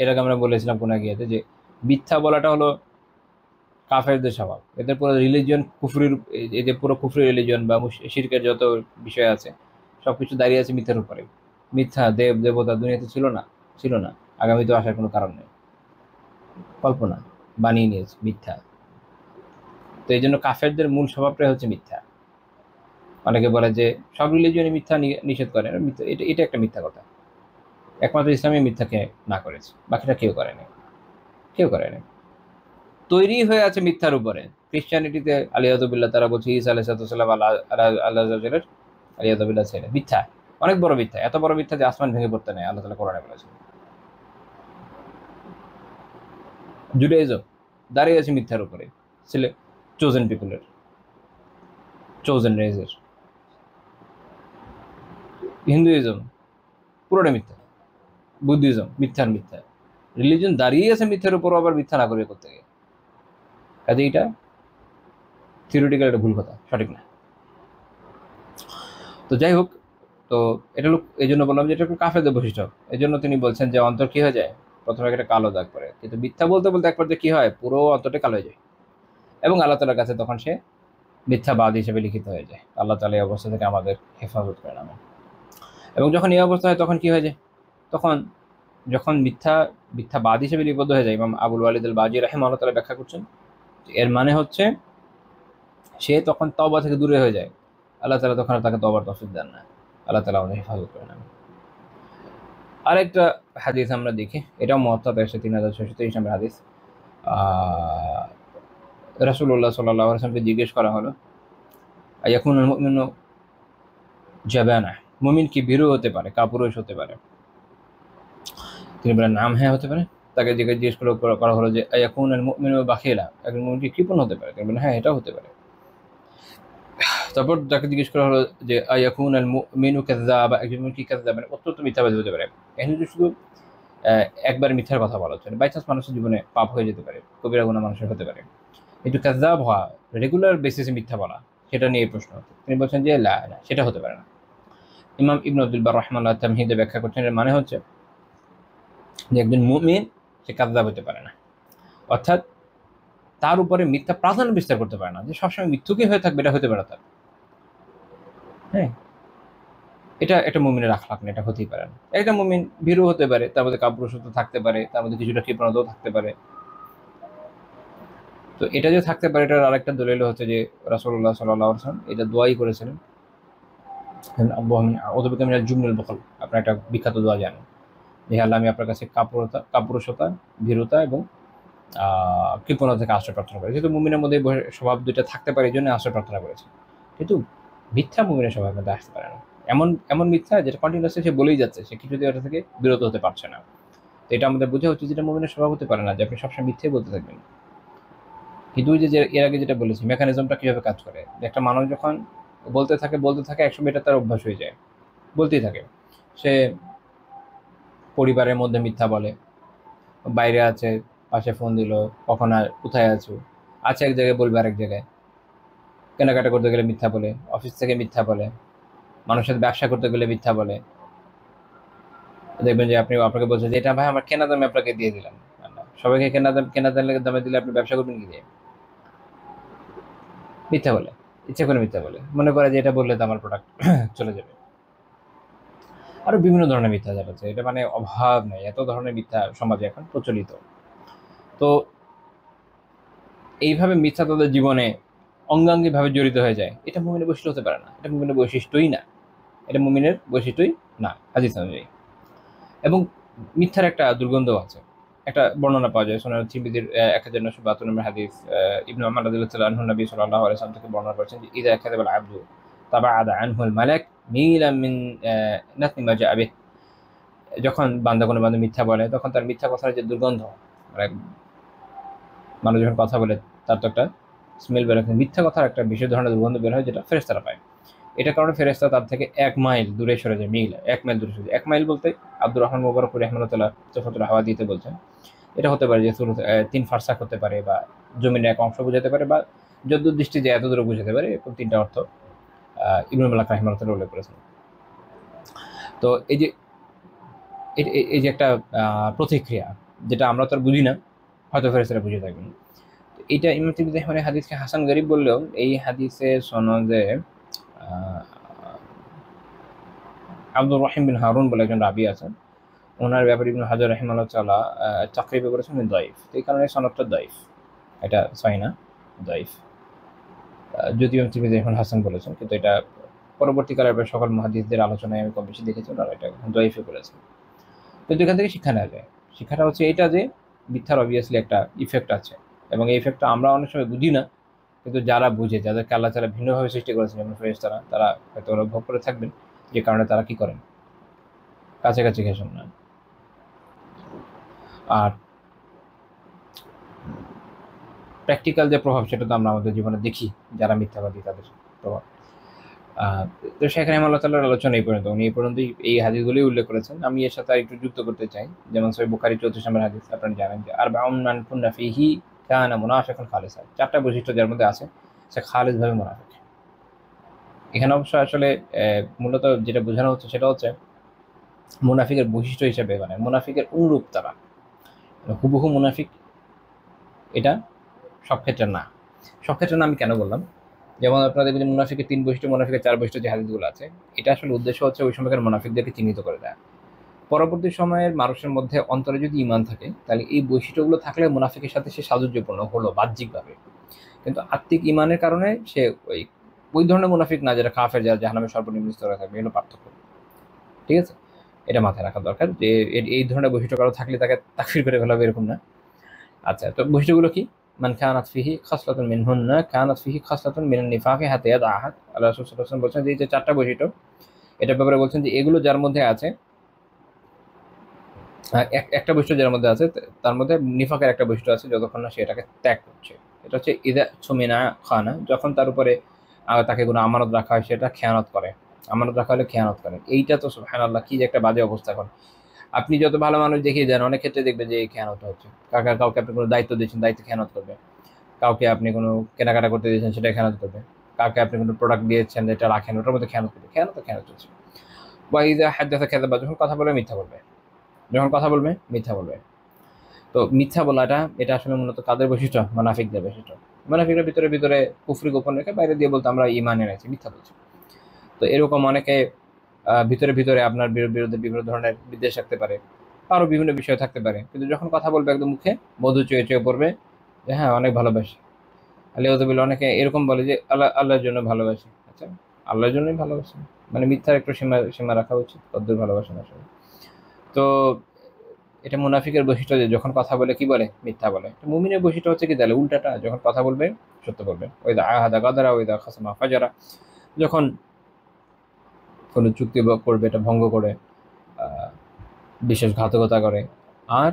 B: এর আগে আমরা বলেছিলাম কোন গিয়েতে যে মিথ্যা বলাটা হলো কাফেরদের স্বভাব। এদের পুরো রিলিজিয়ন কুফরির, এই যে পুরো কুফরি রিলিজিয়ন বা শিরকের যত বিষয় আছে সবকিছু দাঁড়িয়ে আছে মিথ্যার উপরে। মিথ্যা দেবতা দুনিয়াতে ছিল না, আগামীতে আসার কোনো কারণ নেই, কল্পনা বানিয়ে নিয়েছে মিথ্যা। তো এই জন্য কাফেরদের মূল স্বভাবটাই হচ্ছে মিথ্যা। অনেকে বলে যে সব রিলিজিয়নই মিথ্যা নিষেধ করে, এটা একটা মিথ্যা কথা। একমাত্র ইসলামী মিথ্যাকে না করেছে, বাকিটা কেউ করেনি। তৈরি হয়ে আছে মিথ্যার উপরে। ক্রিশ্চিয়ানিটিতে আলিয়াদুবিল্লাহ, তারা বলছে ঈসা আলাইহিস সালাম আল্লাহ আলিয়াদুবিল্লাহ ছেলে, মিথ্যা, অনেক বড় মিথ্যা, এত বড় মিথ্যা যে আসমান ভেঙে পড়তে নেই, আল্লাহ তাআলা কোরআনে বলেছেন। জুডাইজম দাঁড়িয়ে আছে মিথ্যার উপরে, ছেলে চোজেন পিপলের, চোজেন রেজের। হিন্দুইজম পুরোটা মিথ্যা, বুদ্ধিজম মিথ্যা। রিলিজন দাঁড়িয়ে আছে মিথ্যার উপর, আবার মিথ্যা না করে করতে গিয়ে, কাজে এটা থিওরিটিক্যাল একটা ভুল কথা, সঠিক না। তো যাই হোক, তো এটা লোক এই জন্য বললাম যে এটা একটু কাফেরদের বৈশিষ্ট্য। এই জন্য তিনি বলছেন যে অন্তর কি হয়ে যায়, প্রথমে একটা কালো দাগ পড়ে, কিন্তু মিথ্যা বলতে বলতে এক পর্যায়ে কি হয়, পুরো অন্তরটা কালো হয়ে যায়, এবং আল্লাহ তাআলার কাছে তখন সে মিথ্যাবাদ হিসেবে লিখিত হয়ে যায়। আল্লাহ তাআলা এই অবস্থা থেকে আমাদের হেফাজত করে নামেন। এবং যখন এই অবস্থা হয় তখন কি হয়ে যায়, যখন মিথ্যাবাদ হিসেবে লিপিবদ্ধ হয়ে যায়, ইমাম আবুল ওয়ালিদ আল বাজি রাহিমাহুল্লাহ তাআলা ব্যাখ্যা করছেন, এর মানে হচ্ছে সে তখন তওবা থেকে দূরে হয়ে যায়। আল্লাহ তাআলা তখন তাকে তওবার তৌফিক দেন না। আল্লাহ তাআলা আমাদের হেফাজত করে নেন। আরেকটা হাদিস আমরা দেখি, এটাও মুওয়াত্তাতে এসেছে 3623 নম্বর হাদিস। রাসূলুল্লাহ সাল্লাল্লাহু আলাইহি ওয়াসাল্লামকে জিজ্ঞেস করা হলো, আয়াকুনুল মুমিনু জাবানা, মুমিন কি ভীরু হতে পারে, কাপুরুষ হতে পারে? তিনি বলেন নাম, হ্যাঁ হতে পারে। তাকে জিজ্ঞেস করা হলো যে আয়াকুনুল মুমিনু বাখিলা, একজন মুমিন কি কৃপণ হতে পারে? তিনি বলেন হ্যাঁ, এটাও হতে পারে। তারপর তাকে জিজ্ঞেস করা হলো যে আয়াকুনুল মুমিনু কাযাবা, একজন মুমিন কি কাযাব, মানে অত্যন্ত মিথ্যাবাদী হতে পারে? এখানে শুধু একবার মিথ্যার কথা বলা হচ্ছে, বাই চান্স মানুষের জীবনে পাপ হয়ে যেতে পারে, কবিরা গুনাহ মানুষের হতে পারে, কিন্তু কাযাব হওয়া, রেগুলার বেসিসে মিথ্যা বলা, সেটা নিয়ে প্রশ্ন হচ্ছে। তিনি বলছেন যে না, সেটা হতে পারে না। ইমাম ইবনে আব্দুল বার রাহমাহুল্লাহ তামহিদে ব্যাখ্যা করছেন, এর মানে হচ্ছে যে একজন মুমিন সে কাযাব হতে পারে না, অর্থাৎ তার উপরে মিথ্যা প্রাধান্য বিস্তার করতে পারে না, যে সবসময় মিথ্যুকই হয়ে থাকবে, এটা হতে পারে তার। হ্যাঁ, এটা একটা মুমিনের আখলাক না, এটা হতেই পারে না। একটা মুমিন ভীরু হতে পারে, তার মধ্যে কাপুরুষত্ব থাকতে পারে, তার মধ্যে কিছুটা কৃপণতাও থাকতে পারে। তো এটা যে থাকতে পারে, এটার আরেকটা দলিল হচ্ছে যে রাসূলুল্লাহ সাল্লাল্লাহু আলাইহি ওয়াসাল্লাম এটা দোয়াই করেছিলেন, আউযু বিকা মিনাল জুবনিল বুখল। আপনার একটা বিখ্যাত দোয়া জানেন, যে আল্লাহ আমি আপনার কাছে কাপুরুষতা, ভীরুতা এবং কৃপণতা থেকে আশ্রয় প্রার্থনা করি। যেহেতু মুমিনের মধ্যে স্বভাব দুইটা থাকতে পারে, এই জন্য আশ্রয় প্রার্থনা করেছে। কিন্তু মিথ্যা মুমিনের স্বভাবের মধ্যে আসতে পারে না, এমন মিথ্যা যেটা কন্টিনিউয়াসলি সে বলেই যাচ্ছে, সে কিছুতেই ওটা থেকে বিরত হতে পারছে না। তো এটা আমাদের বোঝা উচিত, যেটা মুমিনের স্বভাব হতে পারে না যে আপনি সবসময় মিথ্যাই বলতে থাকবেন। কিন্তু ওই যে এর আগে যেটা বলেছি, মেকানিজমটা কিভাবে কাজ করে, যে একটা মানুষ যখন বলতে থাকে একসময় এটা তার অভ্যাস হয়ে যায়, বলতেই থাকে। সে পরিবারের মধ্যে মিথ্যা বলে, বাইরে আছে, পাশে ফোন দিল, কখন আর কোথায় আছো, আছে এক জায়গায় বলবে আরেক জায়গায়, কেনাকাটা করতে গেলে মিথ্যা বলে, অফিস থেকে মিথ্যা বলে, মানুষের সাথে ব্যবসা করতে গেলে মিথ্যা বলে। দেখবেন যে আপনাকে বলছে যে এটা ভাই আমার কেনা দামে আপনাকে দিয়ে দিলাম, সবাইকে কেনা দামে দিলে আপনি ব্যবসা করবেন কি দিয়ে? মিথ্যা বলে, ইচ্ছে করে মিথ্যা বলে, মনে করে যে এটা বললে তো আমার প্রোডাক্ট চলে যাবে। আরো বিভিন্ন ধরনের মিথ্যা যাচ্ছে, এটা মানে অভাব নেই, এত ধরনের মিথ্যা সমাজে এখন প্রচলিত। তো এইভাবে মিথ্যা তাদের জীবনে অঙ্গাঙ্গিভাবে জড়িত হয়ে যায়, এটা মুমিনের বৈশিষ্ট্য হতে পারে না, এটা মুমিনের বৈশিষ্ট্যই না, এটা মুমিনের বৈশিষ্ট্যই না হাদিস অনুযায়ী। এবং মিথ্যার একটা দুর্গন্ধ আছে, একটা বর্ণনা পাওয়া যায় সুনান তিরমিজির 1972 নম্বর হাদিস। ইবনে উমর রাদিয়াল্লাহু তাআলা আনহু নবী সাল্লাল্লাহু আলাইহি ওয়াসাল্লাম থেকে বর্ণনা করেছেন যে ইযা কাযাবাল আবদু তাবাআদা আনহুল মালাক মিলাম মিন নাতনি মা জাআ বিহি। যখন বান্দা কোনো বান্দা মিথ্যা বলে তখন তার মিথ্যা কথার যে দুর্গন্ধ, মানে মানুষ যখন কথা বলে তার তো একটা স্মেল বের হয়, মিথ্যা কথার একটা বিশেষ ধরনের দুর্গন্ধ বের হয় যেটা ফেরেশতারা পায়। এটার কারণে ফেরেশতা তার থেকে 1 মাইল দূরে সরে যায়। মিল 1 মাইল দূরে সরে যায়। 1 মাইল বলতে আব্দুর রহমান মুবারক রাহিমাহুল্লাহ তুফাতুল হাওয়াদিতে বলছেন এটা হতে পারে যে 3 ফারসাক হতে পারে, বা জমিনের এক অংশ বোঝাতে পারে, বা যদ্দূর দৃষ্টি যে এতদূর বোঝাতে পারে, এরকম 3টা অর্থ ইবনুল মালাক রাহিমাহুল্লাহ উল্লেখ করেছেন। তো এই যে একটা প্রতিক্রিয়া, যেটা আমরা তো আর বুঝি না, হয়তো ফেরেশতারা বুঝে থাকবেন। এটা ইমাম তিরমিজি রাহিমাহুল্লাহ হাদিসকে হাসান গরীব বললেও এই হাদিসে সনদে আব্দুর রহিম বিন হারুন বলে একজন রাবি আছেন, ওনার ব্যাপারে ইবনে হাজার রাহিমাহুল্লাহ তাআলা তাকরিবে করেছেন দাইফ। এই কারণে সনদটা দাইফ, এটা সহিহ না, দাইফ। যদিও তিরমিজি এখন হাসান বলেছেন, কিন্তু এটা পরবর্তীকালে সকল মুহাদ্দিসদের আলোচনায় আমি কম বেশি দেখেছি ওনারা এটা দাইফে করেছেন। কিন্তু এখান থেকে শিক্ষা নেওয়া যায়। শিক্ষাটা হচ্ছে এইটা যে মিথ্যার অবভিয়াসলি একটা ইফেক্ট আছে, এবং এই ইফেক্টটা আমরা অনেক সময় বুঝি না, কিন্তু যারা বুঝে, যাদেরকে আল্লাহ তাআলা ভিন্নভাবে সৃষ্টি করেছেন যেমন ফেরেশতারা, তারা হয়তো অনুভব করে থাকবেন, যে কারণে তারা কি করেন, কাছাকাছি ঘেঁষেন না। আর প্র্যাকটিক্যাল যে প্রভাব সেটা তো আমরা আমাদের জীবনে দেখি, যারা মিথ্যাবাদী তাদের প্রভাব। তো শেখ রাহিমাহুল্লাহ তাআলার আলোচনা এই পর্যন্ত, উনি এই পর্যন্তই এই হাদিসগুলোই উল্লেখ করেছেন। আমি এর সাথে একটু যুক্ত করতে চাই, যেমন সহিহ বুখারী 34 নম্বর হাদিস, আপনারা জানেন যে আরবাউন মান কুন্না ফীহি কানা মুনাফিকান খালিসা। 4টা বৈশিষ্ট্য যার মধ্যে আছে সে খালিসভাবে মুনাফিক। এখানে অবশ্য আসলে মূলত যেটা বোঝানো হচ্ছে সেটা হচ্ছে মুনাফিকের বৈশিষ্ট্য হিসেবে, মানে মুনাফিকের অনুরূপ তারা, হুবহু মুনাফিক এটা সব ক্ষেত্রে না। সব ক্ষেত্রে না আমি কেন বললাম, যেমন আপনারা দেখবেন মুনাফিকের 3 বৈশিষ্ট্য, মুনাফিকের 4 বৈশিষ্ট্য যে হাদিসগুলো আছে, এটা আসলে উদ্দেশ্য হচ্ছে ওই সময়কার মুনাফিকদেরকে চিহ্নিত করে দেয়া। পরবর্তী সময়ের মানুষের মধ্যে অন্তরে যদি ঈমান থাকে, তাহলে এই বৈশিষ্ট্যগুলো থাকলে মুনাফিকের সাথে সে সাযুজ্যপূর্ণ হলো বাহ্যিকভাবে, কিন্তু আত্মিক ঈমানের কারণে সে ওই ধরনের মুনাফিক না যেটা কাফের, যারা জাহান্নামের সর্বনিম্ন স্তরে থাকবে। এগুলো পার্থক্য, ঠিক আছে? এটা মাথায় রাখা দরকার যে এই ধরনের বৈশিষ্ট্য কারো থাকলে তাকে তাকফির করে ফেলা হবে, এরকম না। আচ্ছা, তো বৈশিষ্ট্যগুলো কি? মান কানাত ফিহি খাসলাতুন মিনহুন্না কানাত ফিহি খাসলাতুন মিনান নিফাকি হাত্তা ইয়াদআহা। আল্লাহ রাসূল সাল্লাল্লাহু আলাইহি ওয়াসাল্লাম বলছেন যে এই যে 4টা বৈশিষ্ট্য, এটার ব্যাপারে বলছেন যে এগুলো যার মধ্যে আছে, একটা বৈশিষ্ট্য যার মধ্যে আছে, তার মধ্যে নিফাকের একটা বৈশিষ্ট্য আছে, যতক্ষণ না সে এটাকে ত্যাগ করছে। এটা হচ্ছে ইযা সুমিনা খানা, যখন তার উপরে তাকে কোনো আমানত রাখা হয় সেটা খেয়ানত করে। আমানত রাখা হলে খেয়ানত করে। এইটা তো সুবহানাল্লাহ, কি যে একটা বাজে অবস্থা এখন। আপনি যত ভালো মানুষ দেখিয়ে যান, অনেক ক্ষেত্রে দেখবেন যে এই খেয়ানত হচ্ছে। কাউকে আপনি কোনো দায়িত্ব দিয়েছেন, দায়িত্বে খেয়ানত করবে। কাউকে আপনি কোনো কেনাকাটা করতে দিয়েছেন, সেটা খেয়ানত করবে। কাউকে আপনি কোনো প্রোডাক্ট দিয়েছেন, এটা রাখেন, ওটার মধ্যে খেয়ানত করবে। খেয়ানত চলছে। বা ইযা হাদাসা কাযাবা, যখন কথা বলবে মিথ্যা বলবে। যখন কথা বলবে মিথ্যা বলবে। তো মিথ্যা বলাটা এটা আসলে মূলত কাদের বৈশিষ্ট্য? মুনাফিকদের বৈশিষ্ট্য। মুনাফিকরা ভিতরে কুফরি গোপন রেখে বাইরে দিয়ে বলতে আমরা ঈমান এনেছি, মিথ্যা বলছি। তো এরকম অনেকে ভিতরে আপনার বিরুদ্ধে বিভিন্ন ধরনের বিদ্বেষ রাখতে পারে, আরও বিভিন্ন বিষয় থাকতে পারে, কিন্তু যখন কথা বলবে একদম মুখে মধু চুয়ে পড়বে যে হ্যাঁ অনেক ভালোবাসি। আলিয়াযুবিল্লাহ, অনেকে এরকম বলে যে আল্লাহর জন্য ভালোবাসি। আচ্ছা, আল্লাহর জন্যই ভালোবাসি, মানে মিথ্যার একটু সীমা রাখা উচিত, কদ্দুর ভালোবাসেন আসলে। তো এটা মুনাফিকের বৈশিষ্ট্য যে যখন কথা বলে কি বলে? মিথ্যা বলে। মুমিনের বৈশিষ্ট্য হচ্ছে কি তাহলে উল্টাটা, যখন কথা বলবে সত্য বলবে। ওইদা আহাদা গাদারা ওইদা খাসামা ফাজারা, যখন কোনো চুক্তি করবে এটা ভঙ্গ করে, বিশ্বাসঘাতকতা করে। আর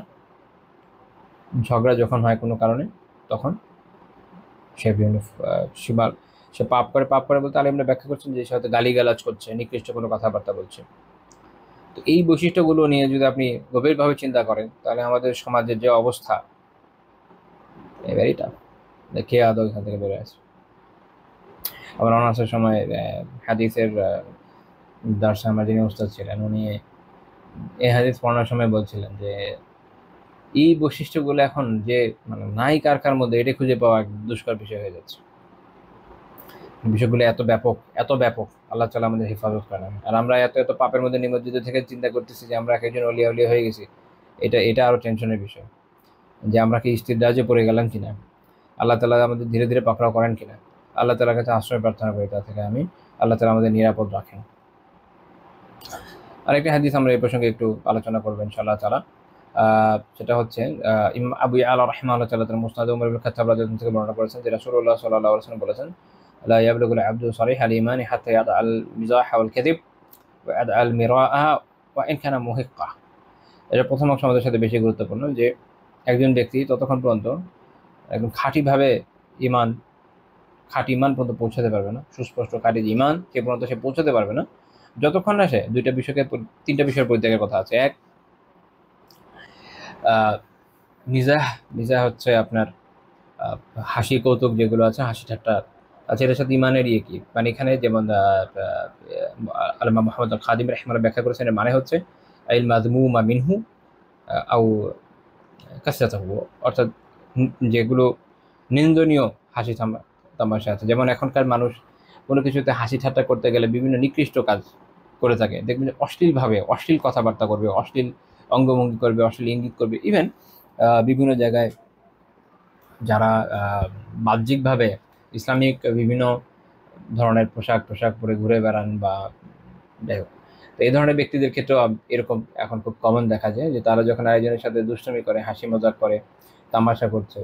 B: ঝগড়া যখন হয় কোনো কারণে, তখন সে বিভিন্ন সে পাপ করে বলতে আলিমরা ব্যাখ্যা করছেন যে সে হয়তো গালিগালাজ করছে, নিকৃষ্ট কোনো কথাবার্তা বলছে। তো এই বৈশিষ্ট্যগুলো নিয়ে যদি আপনি গভীরভাবে চিন্তা করেন, তাহলে আমাদের সমাজের যে অবস্থা, এবারই টাফ, কে আদৌ এখান থেকে বেরোয় আসে। আমার অনার্সের সময় হাদিসের দার্সে আমার যিনি উস্তাদ ছিলেন, উনি এই হাদিস পড়ানোর সময় বলছিলেন যে এই বৈশিষ্ট্যগুলো এখন যে মানে নাই কার মধ্যে, এটা খুঁজে পাওয়া এক দুষ্কর বিষয় হয়ে যাচ্ছে। বিষয়গুলো এত ব্যাপক, আল্লাহ তাআলা আমাদের হেফাজত করেন। আর আমরা এত পাপের মধ্যে নিমজ্জিত থেকে চিন্তা করতেছি যে আমরা একজন অলিয়া হয়ে গেছি। এটা আরো টেনশনের বিষয়, যে আমরা কি ইস্তিদ্রাজে পড়ে গেলাম কিনা, আল্লাহ তাআলা আমাদের ধীরে ধীরে পাকড়াও করেন কিনা। আল্লাহ তাআলার কাছে আশ্রয় প্রার্থনা করি তা থেকে আল্লাহ তাআলা আমাদের নিরাপদ রাখেন। আরেকটা হাদিস আমরা এই প্রসঙ্গে একটু আলোচনা করবো ইনশাআল্লাহ তাআলা। সেটা হচ্ছে ইমাম আবু ইয়ালা রাহিমাহুল্লাহ তাআলা তার মুসনাদে উমর ইবনে খাত্তাব রাদিয়াল্লাহু আনহু থেকে বর্ণনা করেছেন যে রাসূলুল্লাহ সাল্লাল্লাহু আলাইহি ওয়াসাল্লাম বলেছেন লা ইয়াবলুগুল আবদু সারিহাল ঈমানি হাত্তা ইয়াদআল মিজাহ ওয়াল কাযিব ওয়া ইয়াদআল মিরাআ ওয়া ইন কানা মুহিক্কা। এটা প্রথম অংশ আমাদের সাথে বেশি গুরুত্বপূর্ণ, যে একজন ব্যক্তি ততক্ষণ পর্যন্ত একদম ইমান খাঁটি ইমান পর্যন্ত পৌঁছাতে পারবে না, সুস্পষ্ট খাঁটি ইমান সে পর্যন্ত সে পৌঁছাতে পারবে না যতক্ষণ না সে তিনটা বিষয়ের পরিত্যাগের কথা আছে। এক, আহ, মিজাহ। মিজাহ হচ্ছে আপনার হাসি কৌতুক যেগুলো আছে, হাসি ঠাট্টা আছে, এটার সাথে ইমানের ইয়ে কি, মানে এখানে যেমন আল্লামা মোহাম্মদ আল খাদিম রাহিমাহুল্লাহ ব্যাখ্যা করেছেন, এর মানে হচ্ছে আইল মাযমুমা মিনহু আও কাসরাতাহু, অর্থাৎ যেগুলো নিন্দনীয় হাসি তামাশা আছে। যেমন এখনকার মানুষ কোনো কিছুতে হাসি ঠাট্টা করতে গেলে বিভিন্ন নিকৃষ্ট কাজ করে থাকে, দেখবেন যে অশ্লীলভাবে অশ্লীল কথাবার্তা করবে, অশ্লীল অঙ্গভঙ্গি করবে, অশ্লীল ইঙ্গিত করবে। ইভেন বিভিন্ন জায়গায় যারা বাহ্যিকভাবে ইসলামিক বিভিন্ন ধরনের পোশাক পরে ঘুরে বেড়ান বা যাই হোক, তো এই ধরনের ব্যক্তিদের ক্ষেত্রেও এরকম এখন খুব কমন দেখা যায় যে তারা যখন আরেকজনের সাথে দুষ্টুমি করে, হাসি মজাক করে, তামাশা করছে।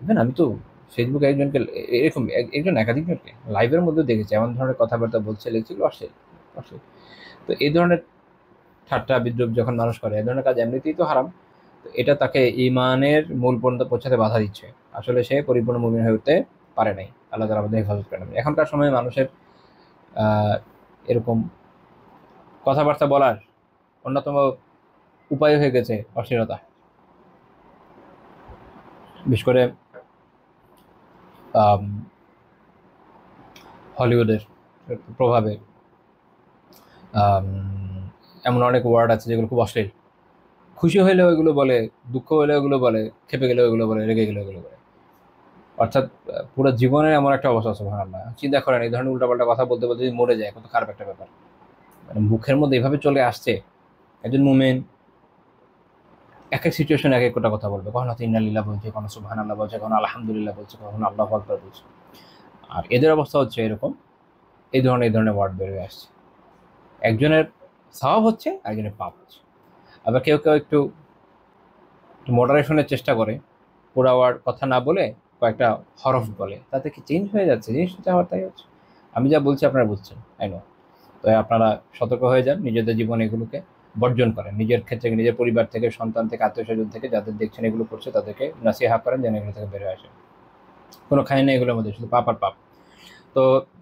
B: ইভেন আমি তো ফেসবুকে একজন একাধিকজনকে লাইভের মধ্যে দেখেছি এমন ধরনের কথাবার্তা বলছে, লিখছিল অশ্লীল অশ্লীল। তো এই ধরনের ঠাট্টা বিদ্রুপ যখন মানুষ করে, এই ধরনের কাজ এমনিতেই তো হারাম, তো এটা তাকে ঈমানের মূল পর্যন্ত পৌঁছাতে বাধা দিচ্ছে। আসলে সে পরিপূর্ণ মুমিন হয়ে উঠতে পারে নাই। আল্লাহ তাআলা আমাদের হেফাজত করেন। এখনকার সময়ে মানুষের এরকম কথাবার্তা বলার অন্যতম উপায় হয়ে গেছে অশ্লীলতা। বিশেষ করে হলিউডের প্রভাবে এমন অনেক ওয়ার্ড আছে যেগুলো খুব অশ্লীল। খুশি হইলেও এগুলো বলে, দুঃখ হইলেও এগুলো বলে, খেপে গেলেও এগুলো বলে, রেগে গেলেও এগুলো বলে। অর্থাৎ পুরো জীবনের এমন একটা অবস্থা, সুবহানাল্লাহ। চিন্তা করেন এই ধরনের উল্টাপাল্টা কথা বলতে বলতে যদি মরে যায়, কত খারাপ একটা ব্যাপার। মানে মুখের মধ্যে এভাবে চলে আসছে। একজন মুমিন এক এক সিচুয়েশন এক একটা কথা বলবে, কখনো ইন্না লিল্লাহ বলছে, কখনো সুবহানাল্লাহ বলছে, কখনো আলহামদুলিল্লাহ বলছে, কখনো আল্লাহু আকবার বলছে। আর এদের অবস্থা হচ্ছে এরকম, এই ধরনের ওয়ার্ড বের হয়ে আসছে। একজনের সওয়াব হচ্ছে, একজনের পাপ হচ্ছে। আবার কেউ কেউ একটু মডারেশনের চেষ্টা করে, পুরা ওয়ার্ড কথা না বলে কয়েকটা হরফ বলে, তাতে কি চেঞ্জ হয়ে যাচ্ছে? জিনিসটা আমার তাই হচ্ছে। আমি যা বলছি আপনারা বুঝছেন, তাই না? তো আপনারা সতর্ক হয়ে যান, নিজেদের জীবনে এগুলোকে বর্জন করেন। নিজের ক্ষেত্রে, নিজের পরিবার থেকে, সন্তান থেকে, আত্মীয় স্বজন থেকে যাদের দেখছেন এগুলো করছে, তাদেরকে নাসিহা করেন যেন এগুলো থেকে বেরোয় আসে। কোনো খাই না এগুলোর মধ্যে, শুধু পাপ আর পাপ। তো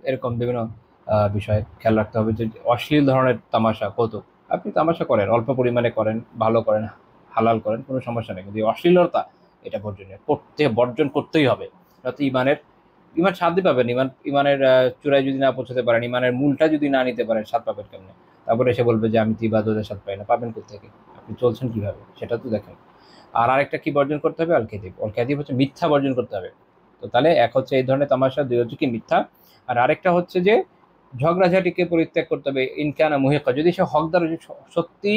B: এরকম বিভিন্ন বিষয়ে খেয়াল রাখতে হবে যে অশ্লীল ধরনের তামাশা কৌতুক আপনি তামাশা করেন, অল্প পরিমাণে করেন, ভালো করেন, হালাল করেন, কোনো সমস্যা নেই। কিন্তু অশ্লীলতা এটা বর্জন করতেই হবে। যাতে ইমান শান্তি পাবেন। ইমানের চূড়ায় যদি না পৌঁছাতে পারেন, ইমানের মূলটা যদি না নিতে পারেন, স্বাদ পাবেন কেমনে? তারপরে এসে বলবে যে আমি তো ইবাদতের স্বাদ পাই না। পাবেন কোত্থেকে? আপনি চলছেন কিভাবে সেটা তো দেখেন। আর আরেকটা কি বর্জন করতে হবে? অল কাযিব হচ্ছে মিথ্যা বর্জন করতে হবে। তো তাহলে এক হচ্ছে এই ধরনের তামাশা, দুই হচ্ছে কি মিথ্যা, আর আরেকটা হচ্ছে যে ঝগড়াঝাটিকে পরিত্যাগ করতে হবে। ইনকানা মুহিক্কা, যদি সে হকদার, সত্যি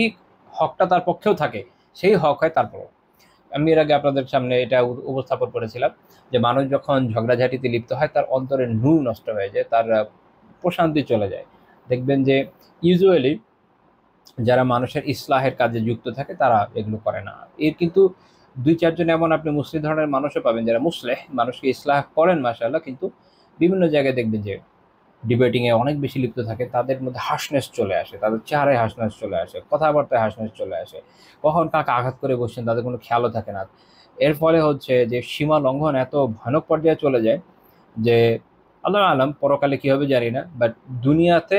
B: হকটা তার পক্ষেও থাকে, সেই হক হয় তারপরও। আমি এর আগে আপনাদের সামনে এটা উপস্থাপন করেছিলাম যে মানুষ যখন ঝগড়াঝাটিতে লিপ্ত হয়, তার অন্তরের নূর নষ্ট হয়ে যায়, তার প্রশান্তি চলে যায়। দেখবেন যে ইউজুয়ালি যারা মানুষের ইসলাহের কাজে যুক্ত থাকে তারা এগুলো করে না। এর কিন্তু দুই চারজন এমন আপনি মুসলিম ধরনের মানুষও পাবেন যারা মুসলেহ, মানুষকে ইসলাহ করেন মাশাআল্লাহ, কিন্তু বিভিন্ন জায়গায় দেখবেন যে ডিবেটিংয়ে অনেক বেশি লিপ্ত থাকে, তাদের মধ্যে হাসনেস চলে আসে, তাদের চেহারায় হাসনেস চলে আসে, কথাবার্তায় হাসনেস চলে আসে, কখন কাকে আঘাত করে বসছেন তাদের কোনো খেয়ালও থাকে না। এর ফলে হচ্ছে যে সীমা লঙ্ঘন এত ভয়ানক পর্যায়ে চলে যায় যে আল্লাহ আলাম পরকালে কি হবে জানি না, বাট দুনিয়াতে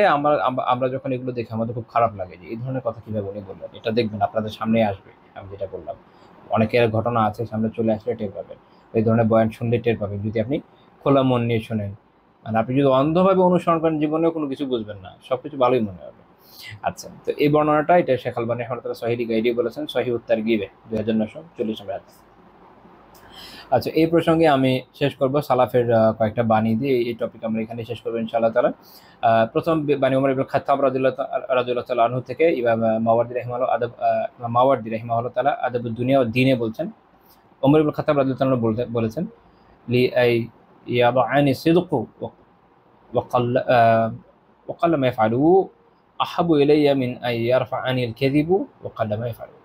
B: আমরা যখন এগুলো দেখি আমাদের খুব খারাপ লাগে যে এই ধরনের কথা কিভাবে উনি বললেন। এটা দেখবেন আপনাদের সামনে আসবে, আমি যেটা বললাম অনেকের ঘটনা আছে, সামনে চলে আসলে টের পাবেন। এই ধরনের বয়ান শুনলে টের পাবেন যদি আপনি খোলা মন নিয়ে শোনেন। মানে আপনি যদি অন্ধভাবে অনুসরণ করেন, জীবনেও কোনো কিছু বুঝবেন না, সবকিছু ভালোই মনে হবে। আচ্ছা, তো এই বর্ণনাটা এটা শেখ আলবানী রাহমাতুল্লাহ সহিহ গাইডি বলেছেন, সহিহ তারগিবে 2940 নম্বর হাদিস। আচ্ছা, এই প্রসঙ্গে আমি শেষ করব সালাফের কয়েকটা বাণী দিয়ে। এই টপিক আমরা এখানে শেষ করবো ইনশাআল্লাহ তাআলা। প্রথম বাণী ওমর ইবনে খাত্তাব রাদিয়াল্লাহু তাআলা আনহু থেকে। ইমাম মাওয়ারদি রাহিমাহুল্লাহ তাআলা আদাবুদ দুনিয়া ওয়াদ দ্বীনে বলছেন, ওমর ইবনে খাত্তাব রাদিয়াল্লাহু তাআলা বলেছেন লি আই ইয়াদানি সিদকু ওয়া কাল্লা মা ইয়াফআলু আহাবু ইলাইয়া মিন আন ইয়ারফাআনি আল কাযিবু ওয়া কাল্লা মা ইয়াফআলু।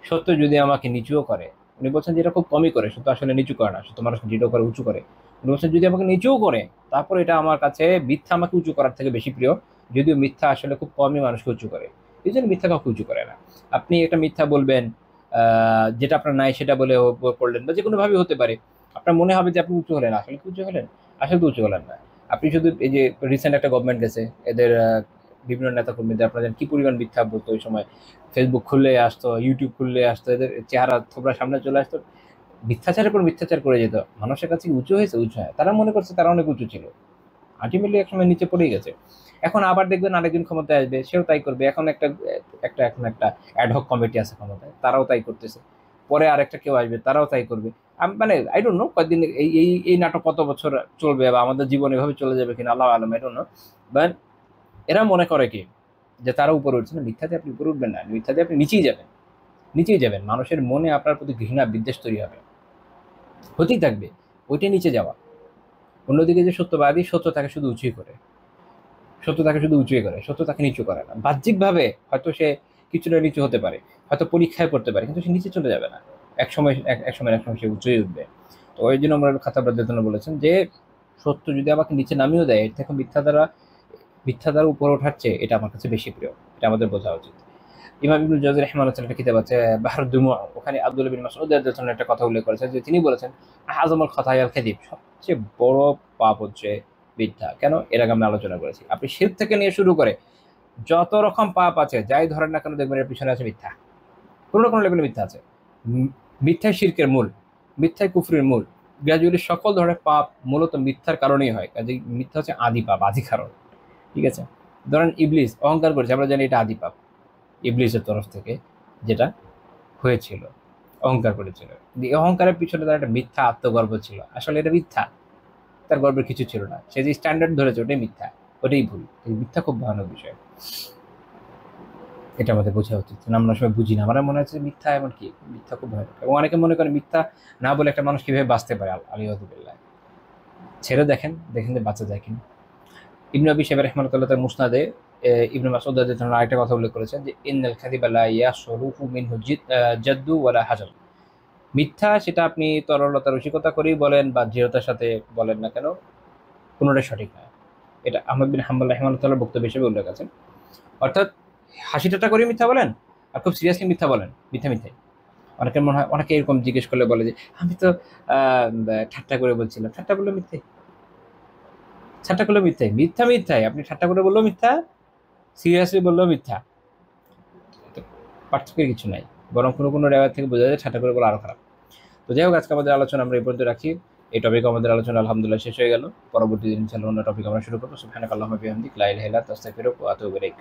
B: সত্য যদি আমাকে নিচুও করে, উনি বলছেন যে এটা খুব কমই করে, সত্য আসলে নিচু করে না, সত্য মানুষকে যেটা করে উঁচু করে। উনি বলছেন যদি আমাকে নিচুও করে, তারপর এটা আমার কাছে মিথ্যা আমাকে উঁচু করার থেকে বেশি প্রিয়, যদিও মিথ্যা আসলে খুব কমই মানুষকে উঁচু করে। এই জন্য মিথ্যা কাউকে উঁচু করে না। আপনি একটা মিথ্যা বলবেন, যেটা আপনার নাই সেটা বলে করলেন, বা যে কোনো ভাবে হতে পারে, আপনার মনে হবে যে আপনি উঁচু হলেন, আসলে কি উঁচু হলেন? আসলে তো উঁচু হলেন না। আপনি শুধু এই যে রিসেন্ট একটা গভর্নমেন্ট গেছে, এদের বিভিন্ন নেতা কর্মীদের আপনারা জানেন কি পরিমাণ মিথ্যা বলতো ওই সময়। ফেসবুক খুললে আসতো, ইউটিউব খুললে আসতো, এদের চেহারা থোবরা সামনে চলে আসতো, মিথ্যাচারের পর মিথ্যাচার করে যেত। মানুষের কাছে উঁচু হয়েছে, উঁচু হয়, তারা মনে করছে তারা অনেক উঁচু ছিল, আলটিমেটলি একসময় নিচে পড়েই গেছে। এখন আবার দেখবেন আরেকজন ক্ষমতায় আসবে, সেও তাই করবে। এখন এখন একটা অ্যাডহক কমিটি আছে ক্ষমতায়, তারাও তাই করতেছে। পরে আরেকটা কেউ আসবে, তারাও তাই করবে। মানে আই ডোন্ট নো কয়েকদিন এই এই এই নাটক কত বছর চলবে, বা আমাদের জীবন এভাবে চলে যাবে কিনা আল্লাহ আলম, আই ডোন্ট নো। বাট এরা মনে করে কি যে তারা উপরে উঠছে না। মিথ্যাতে আপনি উপরে উঠবেন না, মিথ্যাতে আপনি নিচেই যাবেন, নিচেই যাবেন। মানুষের মনে আপনার প্রতি ঘৃণা বিদ্বেষ তৈরি হবে, হতেই থাকবে, ওইটাই নিচে যাওয়া। অন্যদিকে যে সত্যবাদী, সত্য তাকে শুধু উঁচুই করে, সত্য তাকে শুধু উঁচুই করে, সত্য তাকে নিচু করে না। বাহ্যিকভাবে হয়তো সে কিছুটা নিচু হতে পারে, হয়তো পরীক্ষায় পড়তে পারে, কিন্তু সে নিচে চলে যাবে না। এক সময় সে উঁচুই উঠবে। তো ওই জন্য আমরা খাতাব রাদিয়াল্লাহু আনহু বলেছেন যে সত্য যদি আমাকে নিচে নামিয়েও দেয়, এর থেকে মিথ্যা দ্বারা উপরে ওঠার চেয়ে এটা আমার কাছে বেশি প্রিয়। এটা আমাদের বোঝা উচিত। ইমাম ইবনুল জাওজি রাহিমাহুল্লাহ তাআলা একটা কিতাব আছে বাহরুদ দুমু, ওখানে আব্দুল্লাহ বিন মাসউদ রাদিয়াল্লাহু আনহু একটা কথা উল্লেখ করেছেন যে তিনি বলেছেন আযমুল খাতায়াল কাযিব, সবচেয়ে বড় পাপ হচ্ছে মিথ্যা। কেন? এর আগে আমরা আলোচনা করেছি। আপনি শিরক থেকে নিয়ে শুরু করে যত রকম পাপ আছে, যাই ধরেন না কেন, দেখবেন এর পিছনে আছে মিথ্যা, কোনো না কোনো লেভেলে মিথ্যা আছে। মিথ্যাই শিরকের মূল, মিথ্যাই কুফরির মূল। গ্র্যাজুয়ালি সকল ধরনের পাপ মূলত মিথ্যার কারণেই হয়, কাজে মিথ্যা হচ্ছে আদি পাপ, আদি কারণ। ঠিক আছে? ধরেন ইবলিস অহংকার করেছে, আমরা জানি এটা আদি পাপ, ইবলিসের তরফ থেকে যেটা হয়েছিল, অহংকার করেছিল। এই অহংকারের পিছনে তার একটা মিথ্যা আত্মগর্ব ছিল, আসলে এটা মিথ্যা, তার গর্বের কিছু ছিল না। সে যে স্ট্যান্ডার্ড ধরেছে ওটাই মিথ্যা, ওটাই ভুল। এই মিথ্যা খুব ভয়ানক বিষয়, এটা আমাদের বোঝা উচিত। আমরা সবাই বুঝি না, আমার মনে হচ্ছে মিথ্যা এমন কি, মিথ্যা খুব ভয়ানক। এবং অনেকে মনে করে মিথ্যা না বলে একটা মানুষ কিভাবে বাঁচতে পারে, আলিয়াযুবিল্লাহ। ছেড়ে দেখেন, দেখেন যে বাঁচা যায় কিনা। ইবনে আবি শাইবা রাহিমাহুল্লাহ তার মুসনাদে ইবনে মাসউদ রাদিয়াল্লাহু আনহু আরেকটা কথা উল্লেখ করেছেন যে ইন্নাল কাযিবা লা ইয়াসরুফু মিনহু জাদ্দু ওয়ালা হাজাল। মিথ্যা সেটা আপনি তরলতা রসিকতা করেই বলেন বা দৃঢ়তার সাথে বলেন না কেন, কোনোটাই সঠিক নয়। এটা আহমদ বিন হাম্বল রাহিমাহুল্লাহ তাআলার বক্তব্য হিসেবে উল্লেখ আছে। অর্থাৎ হাসি ঠাট্টা করে মিথ্যা বলেন, আর খুব সিরিয়াসলি মিথ্যা বলেন, মিথ্যা মিথ্যাই। অনেকের মনে হয়, অনেকে এরকম জিজ্ঞেস করলে বলে যে আমি তো ঠাট্টা করে বলছিলাম। ঠাট্টা করলে মিথ্যে, ঠাট্টা করলে মিথ্যাই, মিথ্যা মিথ্যাই। আপনি ঠাট্টা করে বললেও মিথ্যা, সিরিয়াসলি বললেও মিথ্যা, পার্থক্যের কিছু নাই। বরং কোনো কোনো রেওয়ায়ত থেকে বোঝা যায় ঠাট্টা করে বলা আরো খারাপ। তো যাই হোক, আজকে আমাদের আলোচনা আমরা এই পর্যন্ত রাখি। এই টপিক আমাদের আলোচনা আলহামদুলিল্লাহ শেষ হয়ে গেল। পরবর্তী দিন ইনশাআল্লাহ অন্য টপিক আমরা শুরু করবো। সুবহানাকাল্লাহুম্মা ওয়া বিহামদিকা লা ইলাহা ইল্লা আনতা আস্তাগফিরুকা ওয়া আতুবু ইলাইক।